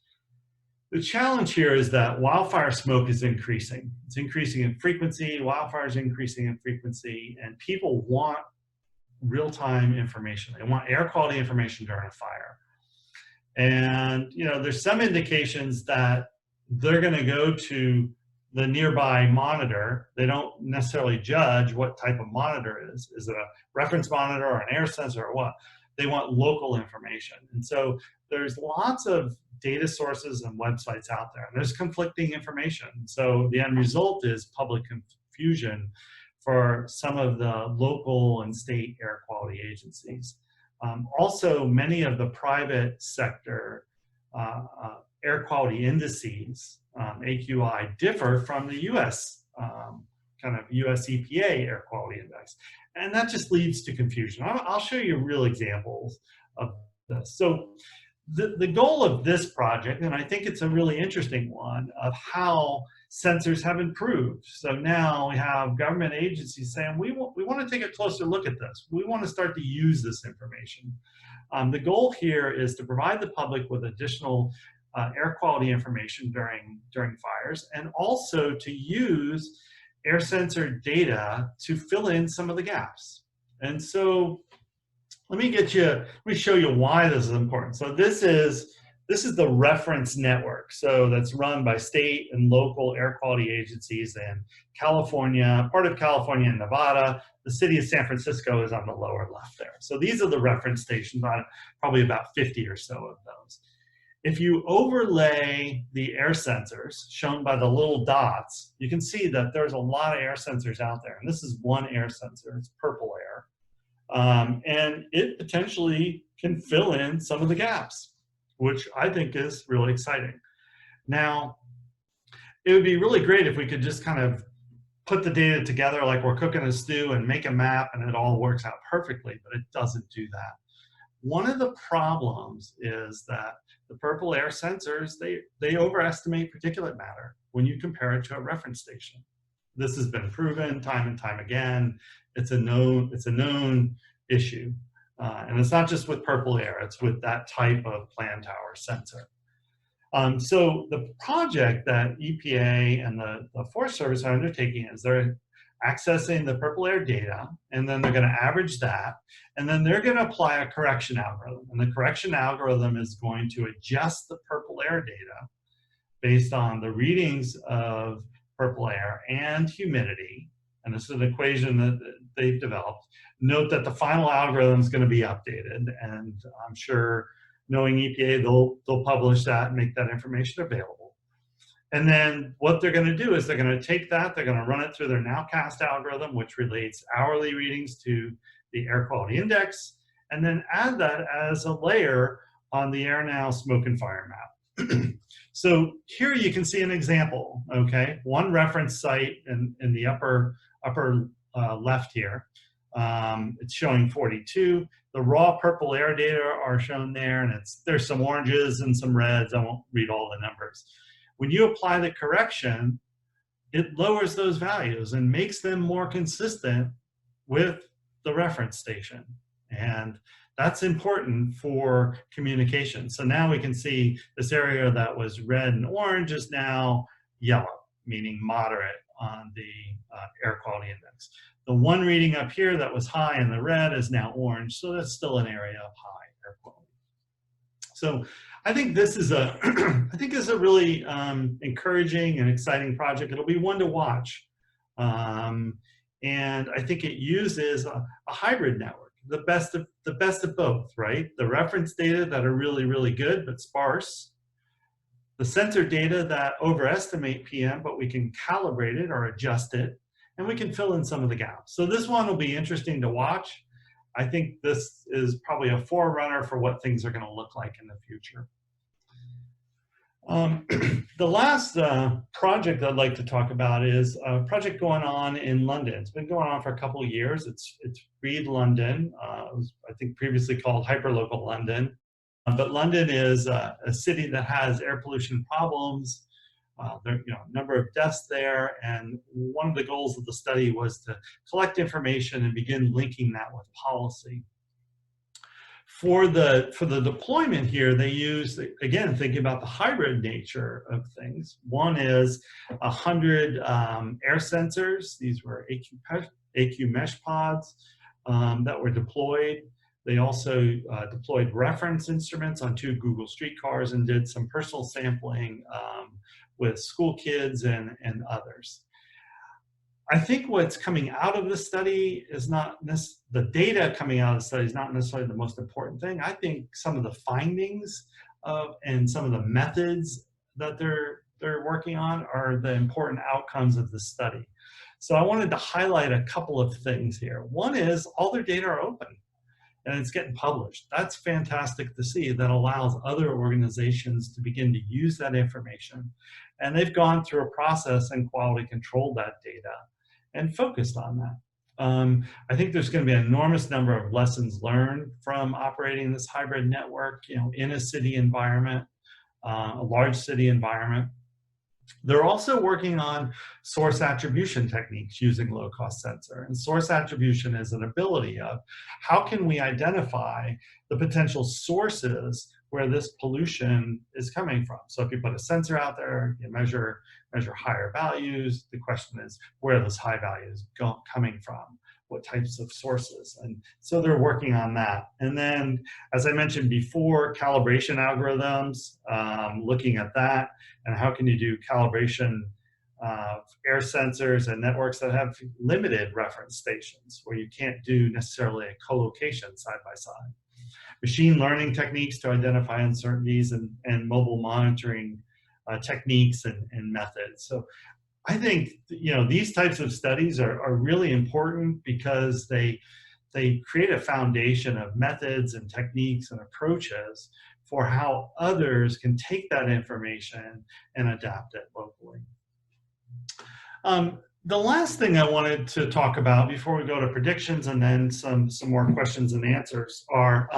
The challenge here is that wildfire smoke is increasing. It's increasing in frequency, wildfires increasing in frequency, and people want real-time information. They want air quality information during a fire. And there's some indications that they're going to go to the nearby monitor. They don't necessarily judge what type of monitor it is. Is it a reference monitor or an air sensor or what? They want local information. And so there's lots of data sources and websites out there, and there's conflicting information. So the end result is public confusion for some of the local and state air quality agencies. Also, many of the private sector air quality indices, AQI, differ from the US, kind of US EPA air quality index. And that just leads to confusion. I'll show you real examples of this. So the goal of this project, and I think it's a really interesting one, of how sensors have improved. So now we have government agencies saying, we want to take a closer look at this. We want to start to use this information. The goal here is to provide the public with additional air quality information during fires, and also to use air sensor data to fill in some of the gaps. And so let me show you why this is important. So this is the reference network. So that's run by state and local air quality agencies in California, part of California and Nevada. The city of San Francisco is on the lower left there. So these are the reference stations, on probably about 50 or so of those. If you overlay the air sensors shown by the little dots, you can see that there's a lot of air sensors out there. And this is one air sensor, it's purple air. And it potentially can fill in some of the gaps, which I think is really exciting. Now, it would be really great if we could just kind of put the data together like we're cooking a stew and make a map and it all works out perfectly, but it doesn't do that. One of the problems is that the purple air sensors, they overestimate particulate matter when you compare it to a reference station. This has been proven time and time again. It's a known issue. And it's not just with purple air, it's with that type of plan tower sensor. So the project that EPA and the Forest Service are undertaking is they're accessing the purple air data, and then they're going to average that, and then they're going to apply a correction algorithm. And the correction algorithm is going to adjust the purple air data based on the readings of purple air and humidity. And this is an equation that they've developed. Note that the final algorithm is going to be updated, and I'm sure, knowing EPA, they'll publish that and make that information available. And then what they're going to do is they're going to take that, they're going to run it through their nowcast algorithm, which relates hourly readings to the air quality index, and then add that as a layer on the AirNow smoke and fire map. So here you can see an example, okay? One reference site in the upper left here. It's showing 42. The raw purple air data are shown there, and there's some oranges and some reds. I won't read all the numbers. When you apply the correction, it lowers those values and makes them more consistent with the reference station. And that's important for communication. So now we can see this area that was red and orange is now yellow, meaning moderate on the air quality index. The one reading up here that was high in the red is now orange, so that's still an area of high air quality. So I think this is a, I think is a really encouraging and exciting project. It'll be one to watch. And I think it uses a hybrid network, the best of both, right? The reference data that are really, really good but sparse, the sensor data that overestimate PM, but we can calibrate it or adjust it, and we can fill in some of the gaps. So this one will be interesting to watch. I think this is probably a forerunner for what things are going to look like in the future. The last project I'd like to talk about is a project going on in London. It's been going on for a couple of years. It's Read London. It was, I think, previously called Hyperlocal London. But London is a city that has air pollution problems. There are a number of deaths there, and one of the goals of the study was to collect information and begin linking that with policy. For the deployment here, they used, again, thinking about the hybrid nature of things. One is 100 air sensors. These were AQ mesh pods that were deployed. They also deployed reference instruments on 2 Google streetcars and did some personal sampling with school kids and others. I think what's coming out of the study is not the data coming out of the study is not necessarily the most important thing. I think some of the findings and some of the methods that they're working on are the important outcomes of the study. So I wanted to highlight a couple of things here. One is all their data are open and it's getting published. That's fantastic to see. That allows other organizations to begin to use that information. And they've gone through a process and quality controlled that data and focused on that. I think there's going to be an enormous number of lessons learned from operating this hybrid network, in a city environment, a large city environment. They're also working on source attribution techniques using low-cost sensor. And source attribution is an ability of how can we identify the potential sources where this pollution is coming from. So if you put a sensor out there, you measure higher values, the question is where are those high values coming from? What types of sources? And so they're working on that. And then, as I mentioned before, calibration algorithms, looking at that, and how can you do calibration of air sensors and networks that have limited reference stations where you can't do necessarily a co-location side by side. Machine learning techniques to identify uncertainties and mobile monitoring techniques and methods. So I think these types of studies are really important because they create a foundation of methods and techniques and approaches for how others can take that information and adapt it locally. The last thing I wanted to talk about before we go to predictions and then some more questions and answers are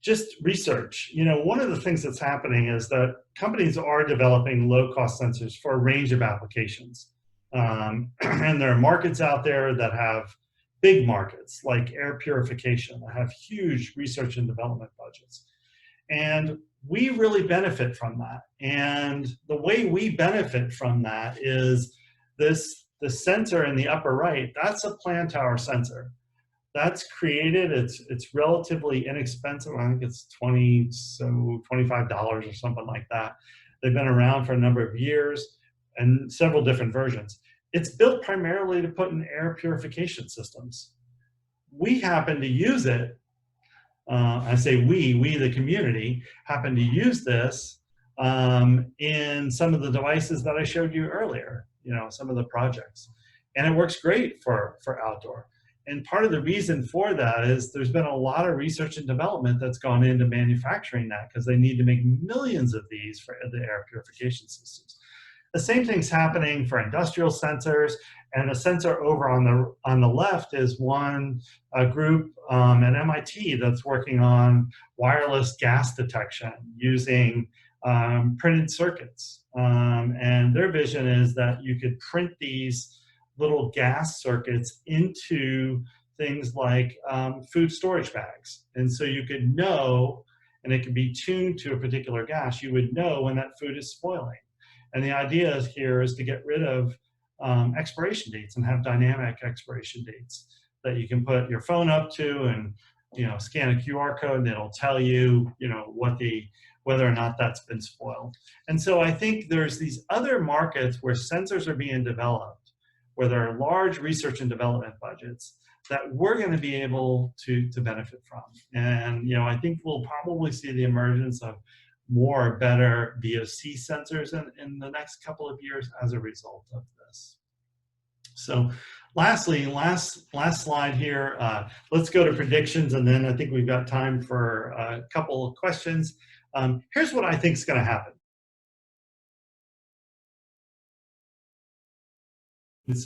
just research. One of the things that's happening is that companies are developing low-cost sensors for a range of applications. And there are markets out there that have big markets like air purification that have huge research and development budgets. And we really benefit from that. And the way we benefit from that is the sensor in the upper right, that's a plan tower sensor. That's created, it's relatively inexpensive. I think it's $25 or something like that. They've been around for a number of years and several different versions. It's built primarily to put in air purification systems. We happen to use it, I say we the community, happen to use this in some of the devices that I showed you earlier, some of the projects. And it works great for outdoor. And part of the reason for that is there's been a lot of research and development that's gone into manufacturing that because they need to make millions of these for the air purification systems. The same thing's happening for industrial sensors, and the sensor over on the left is a group at MIT that's working on wireless gas detection using printed circuits. And their vision is that you could print these little gas circuits into things like food storage bags. And so you could know, and it could be tuned to a particular gas, you would know when that food is spoiling. And the idea here is to get rid of expiration dates and have dynamic expiration dates that you can put your phone up to and scan a QR code and it'll tell you whether or not that's been spoiled. And so I think there's these other markets where sensors are being developed, where there are large research and development budgets that we're going to be able to benefit from. And I think we'll probably see the emergence of more better VOC sensors in the next couple of years as a result of this. So lastly, last slide here, let's go to predictions, and then I think we've got time for a couple of questions. Here's what I think is going to happen.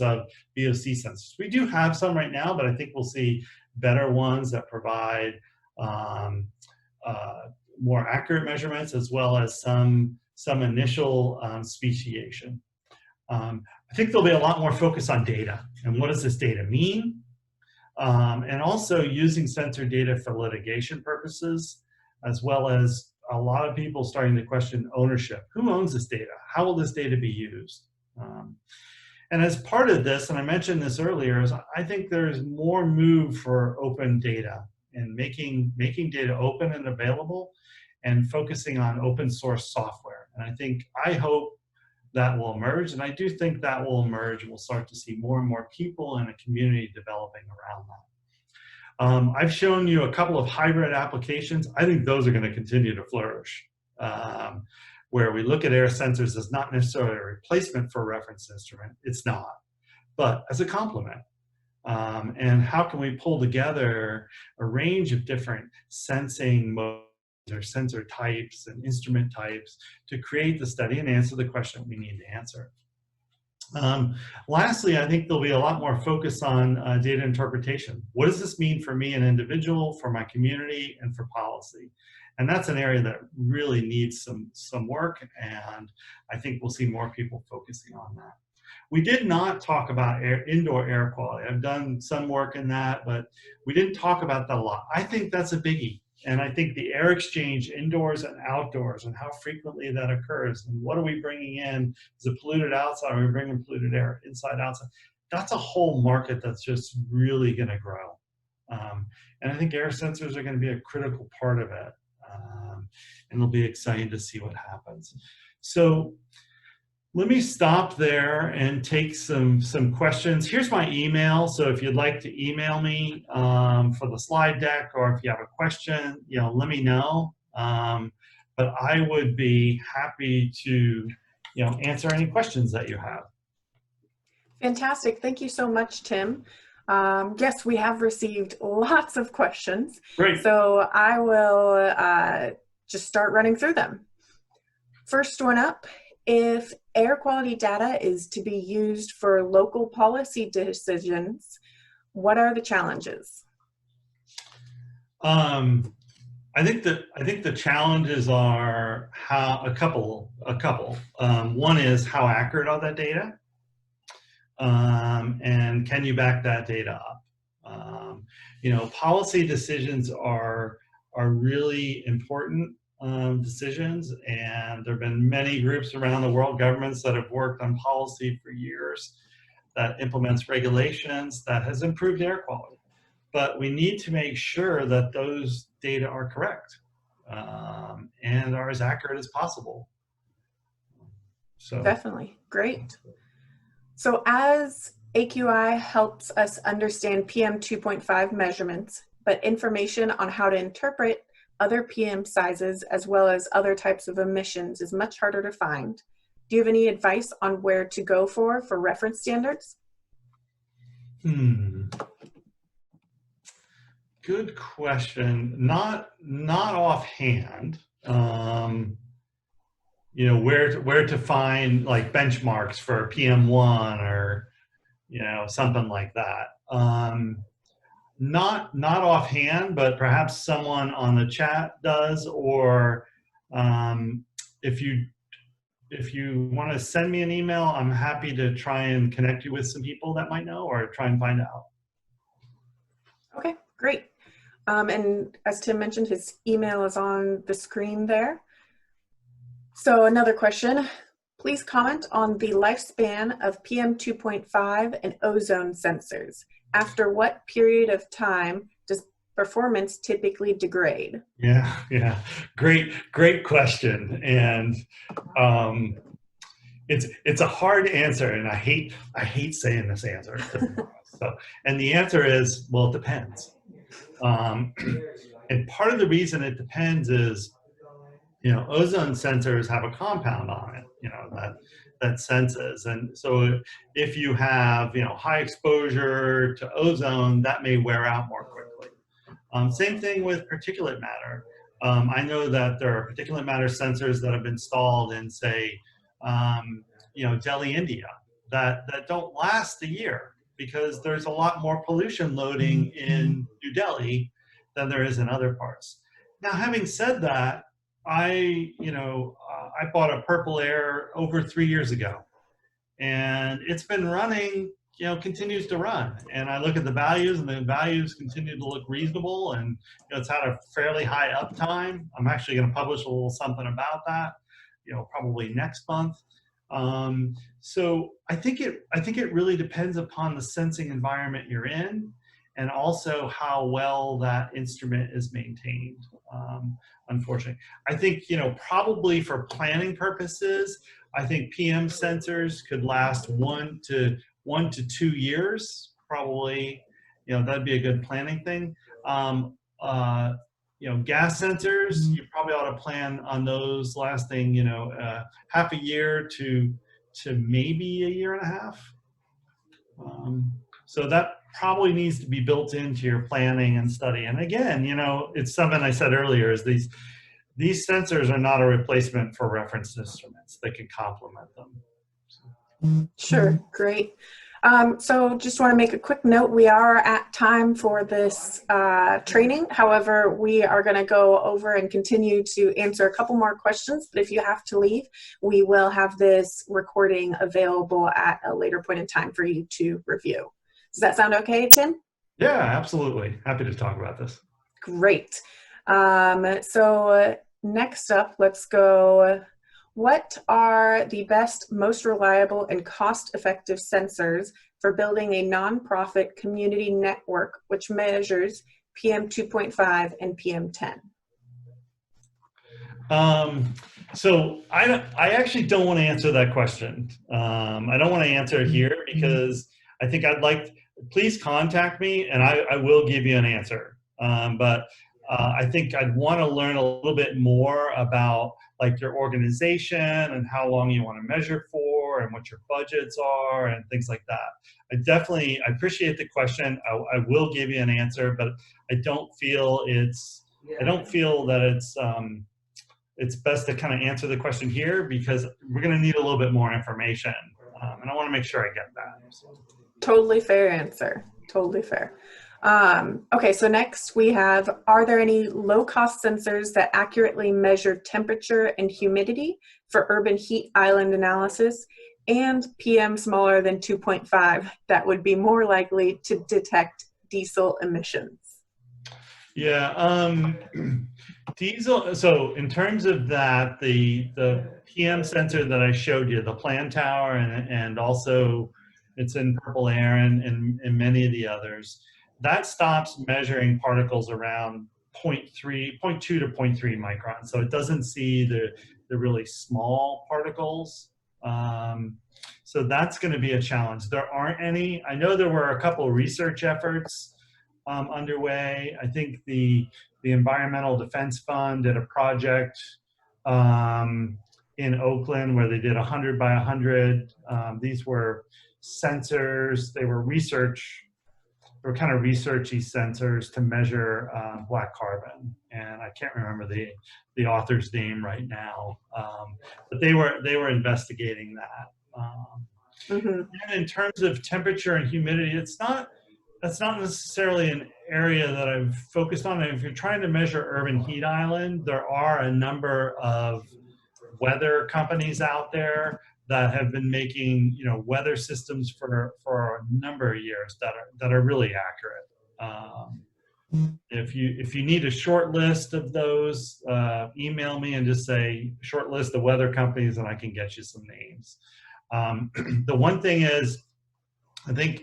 Of VOC sensors. We do have some right now, but I think we'll see better ones that provide more accurate measurements, as well as some initial speciation. I think there'll be a lot more focus on data and what does this data mean, and also using sensor data for litigation purposes, as well as a lot of people starting to question ownership. Who owns this data? How will this data be used? And as part of this, and I mentioned this earlier, is I think there's more move for open data and making data open and available and focusing on open source software. And I hope that will emerge, and I do think that will emerge, and we'll start to see more and more people in a community developing around that. I've shown you a couple of hybrid applications. I think those are going to continue to flourish, where we look at air sensors as not necessarily a replacement for a reference instrument. It's not, but as a complement. And how can we pull together a range of different sensing modes or sensor types and instrument types to create the study and answer the question we need to answer. Lastly, I think there'll be a lot more focus on data interpretation. What does this mean for me, an individual, for my community, and for policy? And that's an area that really needs some work, and I think we'll see more people focusing on that. We did not talk about indoor air quality. I've done some work in that, but we didn't talk about that a lot. I think that's a biggie. And I think the air exchange indoors and outdoors and how frequently that occurs and what are we bringing in? Is it polluted outside? Are we bringing polluted air inside, outside? That's a whole market that's just really going to grow. And I think air sensors are going to be a critical part of it. And it'll be exciting to see what happens. So let me stop there and take some questions. Here's my email. So if you'd like to email me for the slide deck, or if you have a question, let me know. But I would be happy to answer any questions that you have. Fantastic. Thank you so much, Tim. Yes, we have received lots of questions. Great. So I will just start running through them. First one up. If air quality data is to be used for local policy decisions, what are the challenges? I think the challenges are a couple. One is how accurate are that data, and can you back that data up? Policy decisions are really important decisions, and there have been many groups around the world, governments that have worked on policy for years that implements regulations that has improved air quality. But we need to make sure that those data are correct and are as accurate as possible. So definitely. Great. So as AQI helps us understand PM 2.5 measurements, but information on how to interpret other PM sizes as well as other types of emissions is much harder to find. Do you have any advice on where to go for reference standards? Good question. Not offhand. where to find like benchmarks for PM1 or something like that. Not offhand, but perhaps someone on the chat does, or if you want to send me an email, I'm happy to try and connect you with some people that might know or try and find out. Okay, great. And as Tim mentioned, his email is on the screen there. So another question, please comment on the lifespan of PM 2.5 and ozone sensors. After what period of time does performance typically degrade? Yeah, great question, and it's a hard answer, and I hate saying this answer. And the answer is, well, it depends. And part of the reason it depends is, ozone sensors have a compound on it, that senses. And so if you have, high exposure to ozone, that may wear out more quickly. Same thing with particulate matter. I know that there are particulate matter sensors that have been installed in, say, Delhi, India, that don't last a year because there's a lot more pollution loading in New Delhi than there is in other parts. Now, having said that, I bought a Purple Air over 3 years ago, and it's been running, continues to run. And I look at the values, and the values continue to look reasonable, and it's had a fairly high uptime. I'm actually going to publish a little something about that, probably next month. So I think it really depends upon the sensing environment you're in, and also how well that instrument is maintained. Unfortunately, I think probably for planning purposes, I think PM sensors could last 1 to 2 years. Probably, that'd be a good planning thing. Gas sensors, you probably ought to plan on those lasting, half a year to maybe a year and a half. So that probably needs to be built into your planning and study. And again, it's something I said earlier, is these sensors are not a replacement for reference instruments. They can complement them. Sure, great. So just want to make a quick note, we are at time for this training. However, we are going to go over and continue to answer a couple more questions, but if you have to leave, we will have this recording available at a later point in time for you to review. Does that sound okay, Tim? Yeah, absolutely. Happy to talk about this. Great. So next up, let's go. What are the best, most reliable, and cost-effective sensors for building a nonprofit community network which measures PM 2.5 and PM 10? So I actually don't want to answer that question. I don't want to answer it here because I think please contact me and I will give you an answer. But I think I'd want to learn a little bit more about like your organization and how long you want to measure for and what your budgets are and things like that. I appreciate the question. I will give you an answer, but I don't feel that it's best to kind of answer the question here because we're going to need a little bit more information. And I want to make sure I get that. Totally fair answer. Totally fair. Okay, so next we have, are there any low-cost sensors that accurately measure temperature and humidity for urban heat island analysis and PM smaller than 2.5 that would be more likely to detect diesel emissions? Yeah, diesel, so in terms of that, the PM sensor that I showed you, the plan tower, and also it's in Purple Air and many of the others, that stops measuring particles around 0.2 to 0.3 microns. So it doesn't see the really small particles. So that's going to be a challenge. There aren't any. I know there were a couple of research efforts underway. I think the Environmental Defense Fund did a project in Oakland where they did 100 by 100. These were sensors. They were research were kind of researchy sensors to measure black carbon, and I can't remember the author's name right now, but they were investigating that. And in terms of temperature and humidity, that's not necessarily an area that I've focused on. And if you're trying to measure urban heat island, there are a number of weather companies out there that have been making, you know, weather systems for a number of years that are really accurate. If you need a short list of those, email me and just say short list of weather companies, and I can get you some names. The one thing is, I think,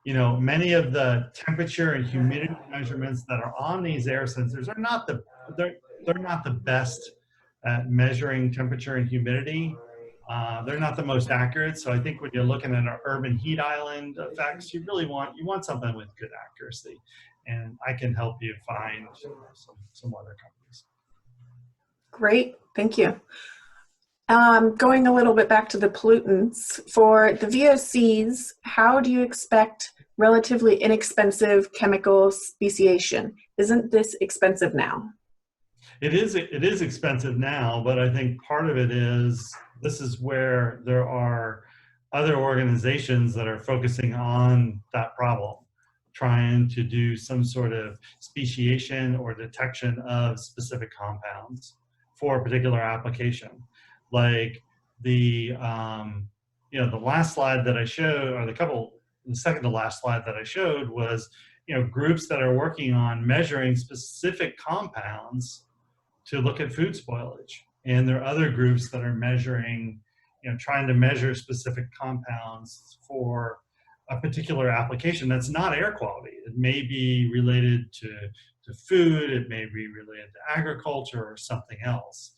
you know, many of the temperature and humidity measurements that are on these air sensors are not they're not the best at measuring temperature and humidity. They're not the most accurate. So I think when you're looking at our urban heat island effects, you want something with good accuracy, and I can help you find some other companies. Great, thank you. Going a little bit back to the pollutants, for the VOCs, how do you expect relatively inexpensive chemical speciation? Isn't this expensive now? It is expensive now, but I think part of it is this is where there are other organizations that are focusing on that problem, trying to do some sort of speciation or detection of specific compounds for a particular application. Like the the last slide that I showed, or the second to last slide that I showed was, you know, groups that are working on measuring specific compounds to look at food spoilage. And there are other groups that are measuring, you know, trying to measure specific compounds for a particular application that's not air quality. It may be related to food, it may be related to agriculture or something else,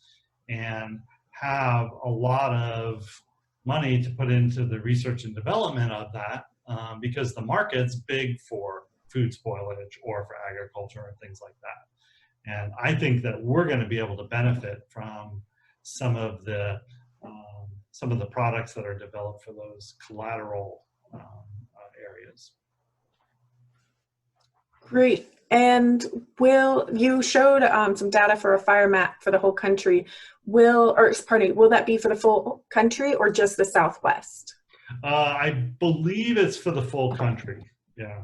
and have a lot of money to put into the research and development of that, because the market's big for food spoilage or for agriculture and things like that. And I think that we're going to be able to benefit from some of the products that are developed for those collateral areas. Great. And you showed some data for a fire map for the whole country. Will that be for the full country or just the Southwest? I believe it's for the full country. Yeah.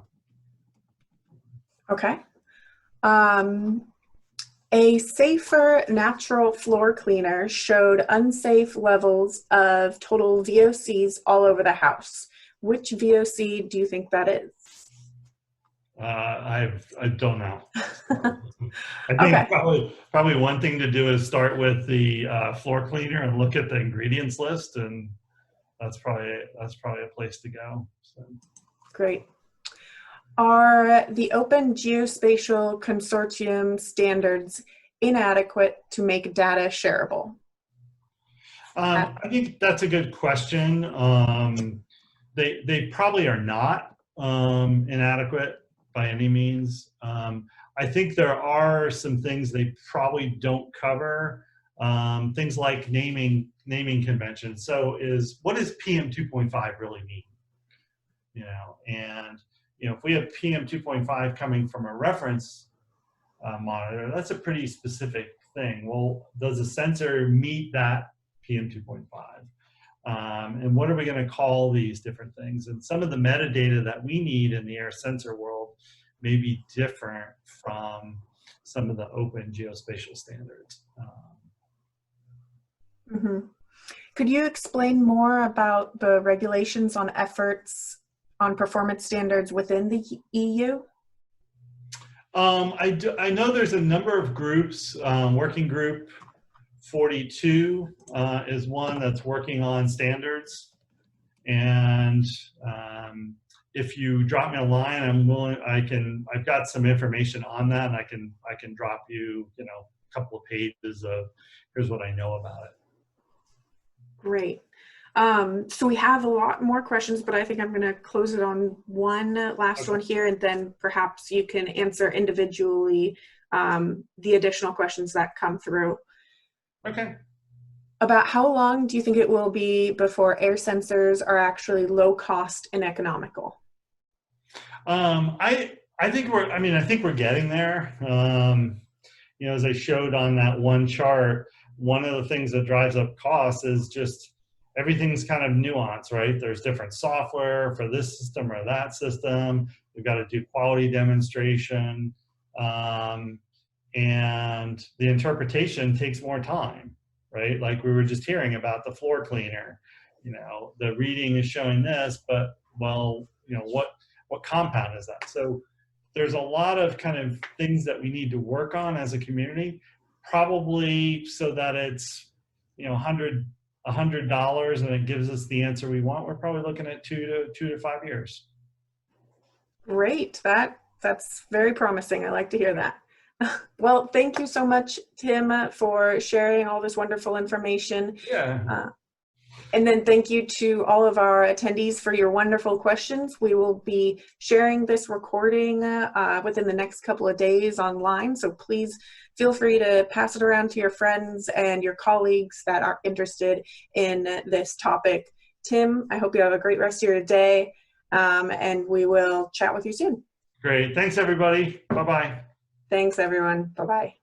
Okay. A safer natural floor cleaner showed unsafe levels of total VOCs all over the house. Which VOC do you think that is? I don't know. I think Okay. probably one thing to do is start with the floor cleaner and look at the ingredients list, and that's probably a place to go. So. Great. Are the Open Geospatial Consortium standards inadequate to make data shareable? I think that's a good question. They probably are not inadequate by any means. I think there are some things they probably don't cover, things like naming conventions. So what does PM 2.5 really mean? You know, and you know, if we have PM 2.5 coming from a reference monitor, that's a pretty specific thing. Well, does a sensor meet that PM 2.5? And what are we going to call these different things? And some of the metadata that we need in the air sensor world may be different from some of the open geospatial standards. Could you explain more about the regulations on efforts on performance standards within the EU? I know there's a number of groups. Working Group 42 is one that's working on standards, and if you drop me a line, I've got some information on that, and I can drop you, you know, a couple of pages of here's what I know about it. Great. So we have a lot more questions, but I think I'm going to close it on one last one here, and then perhaps you can answer individually the additional questions that come through. Okay. About how long do you think it will be before air sensors are actually low cost and economical? I think I think we're getting there. You know, as I showed on that one chart, one of the things that drives up costs is just everything's kind of nuanced, right? There's different software for this system or that system. We've got to do quality demonstration. And the interpretation takes more time, right? Like we were just hearing about the floor cleaner. You know, the reading is showing this, but well, you know, what compound is that? So there's a lot of kind of things that we need to work on as a community, probably so that it's, you know, $100 and it gives us the answer we want. We're probably looking at 2 to 5 years. Great. That's very promising. I like to hear that. Well, thank you so much, Tim, for sharing all this wonderful information. Yeah. And then thank you to all of our attendees for your wonderful questions. We will be sharing this recording within the next couple of days online. So please feel free to pass it around to your friends and your colleagues that are interested in this topic. Tim, I hope you have a great rest of your day, and we will chat with you soon. Great. Thanks, everybody. Bye-bye. Thanks, everyone. Bye-bye.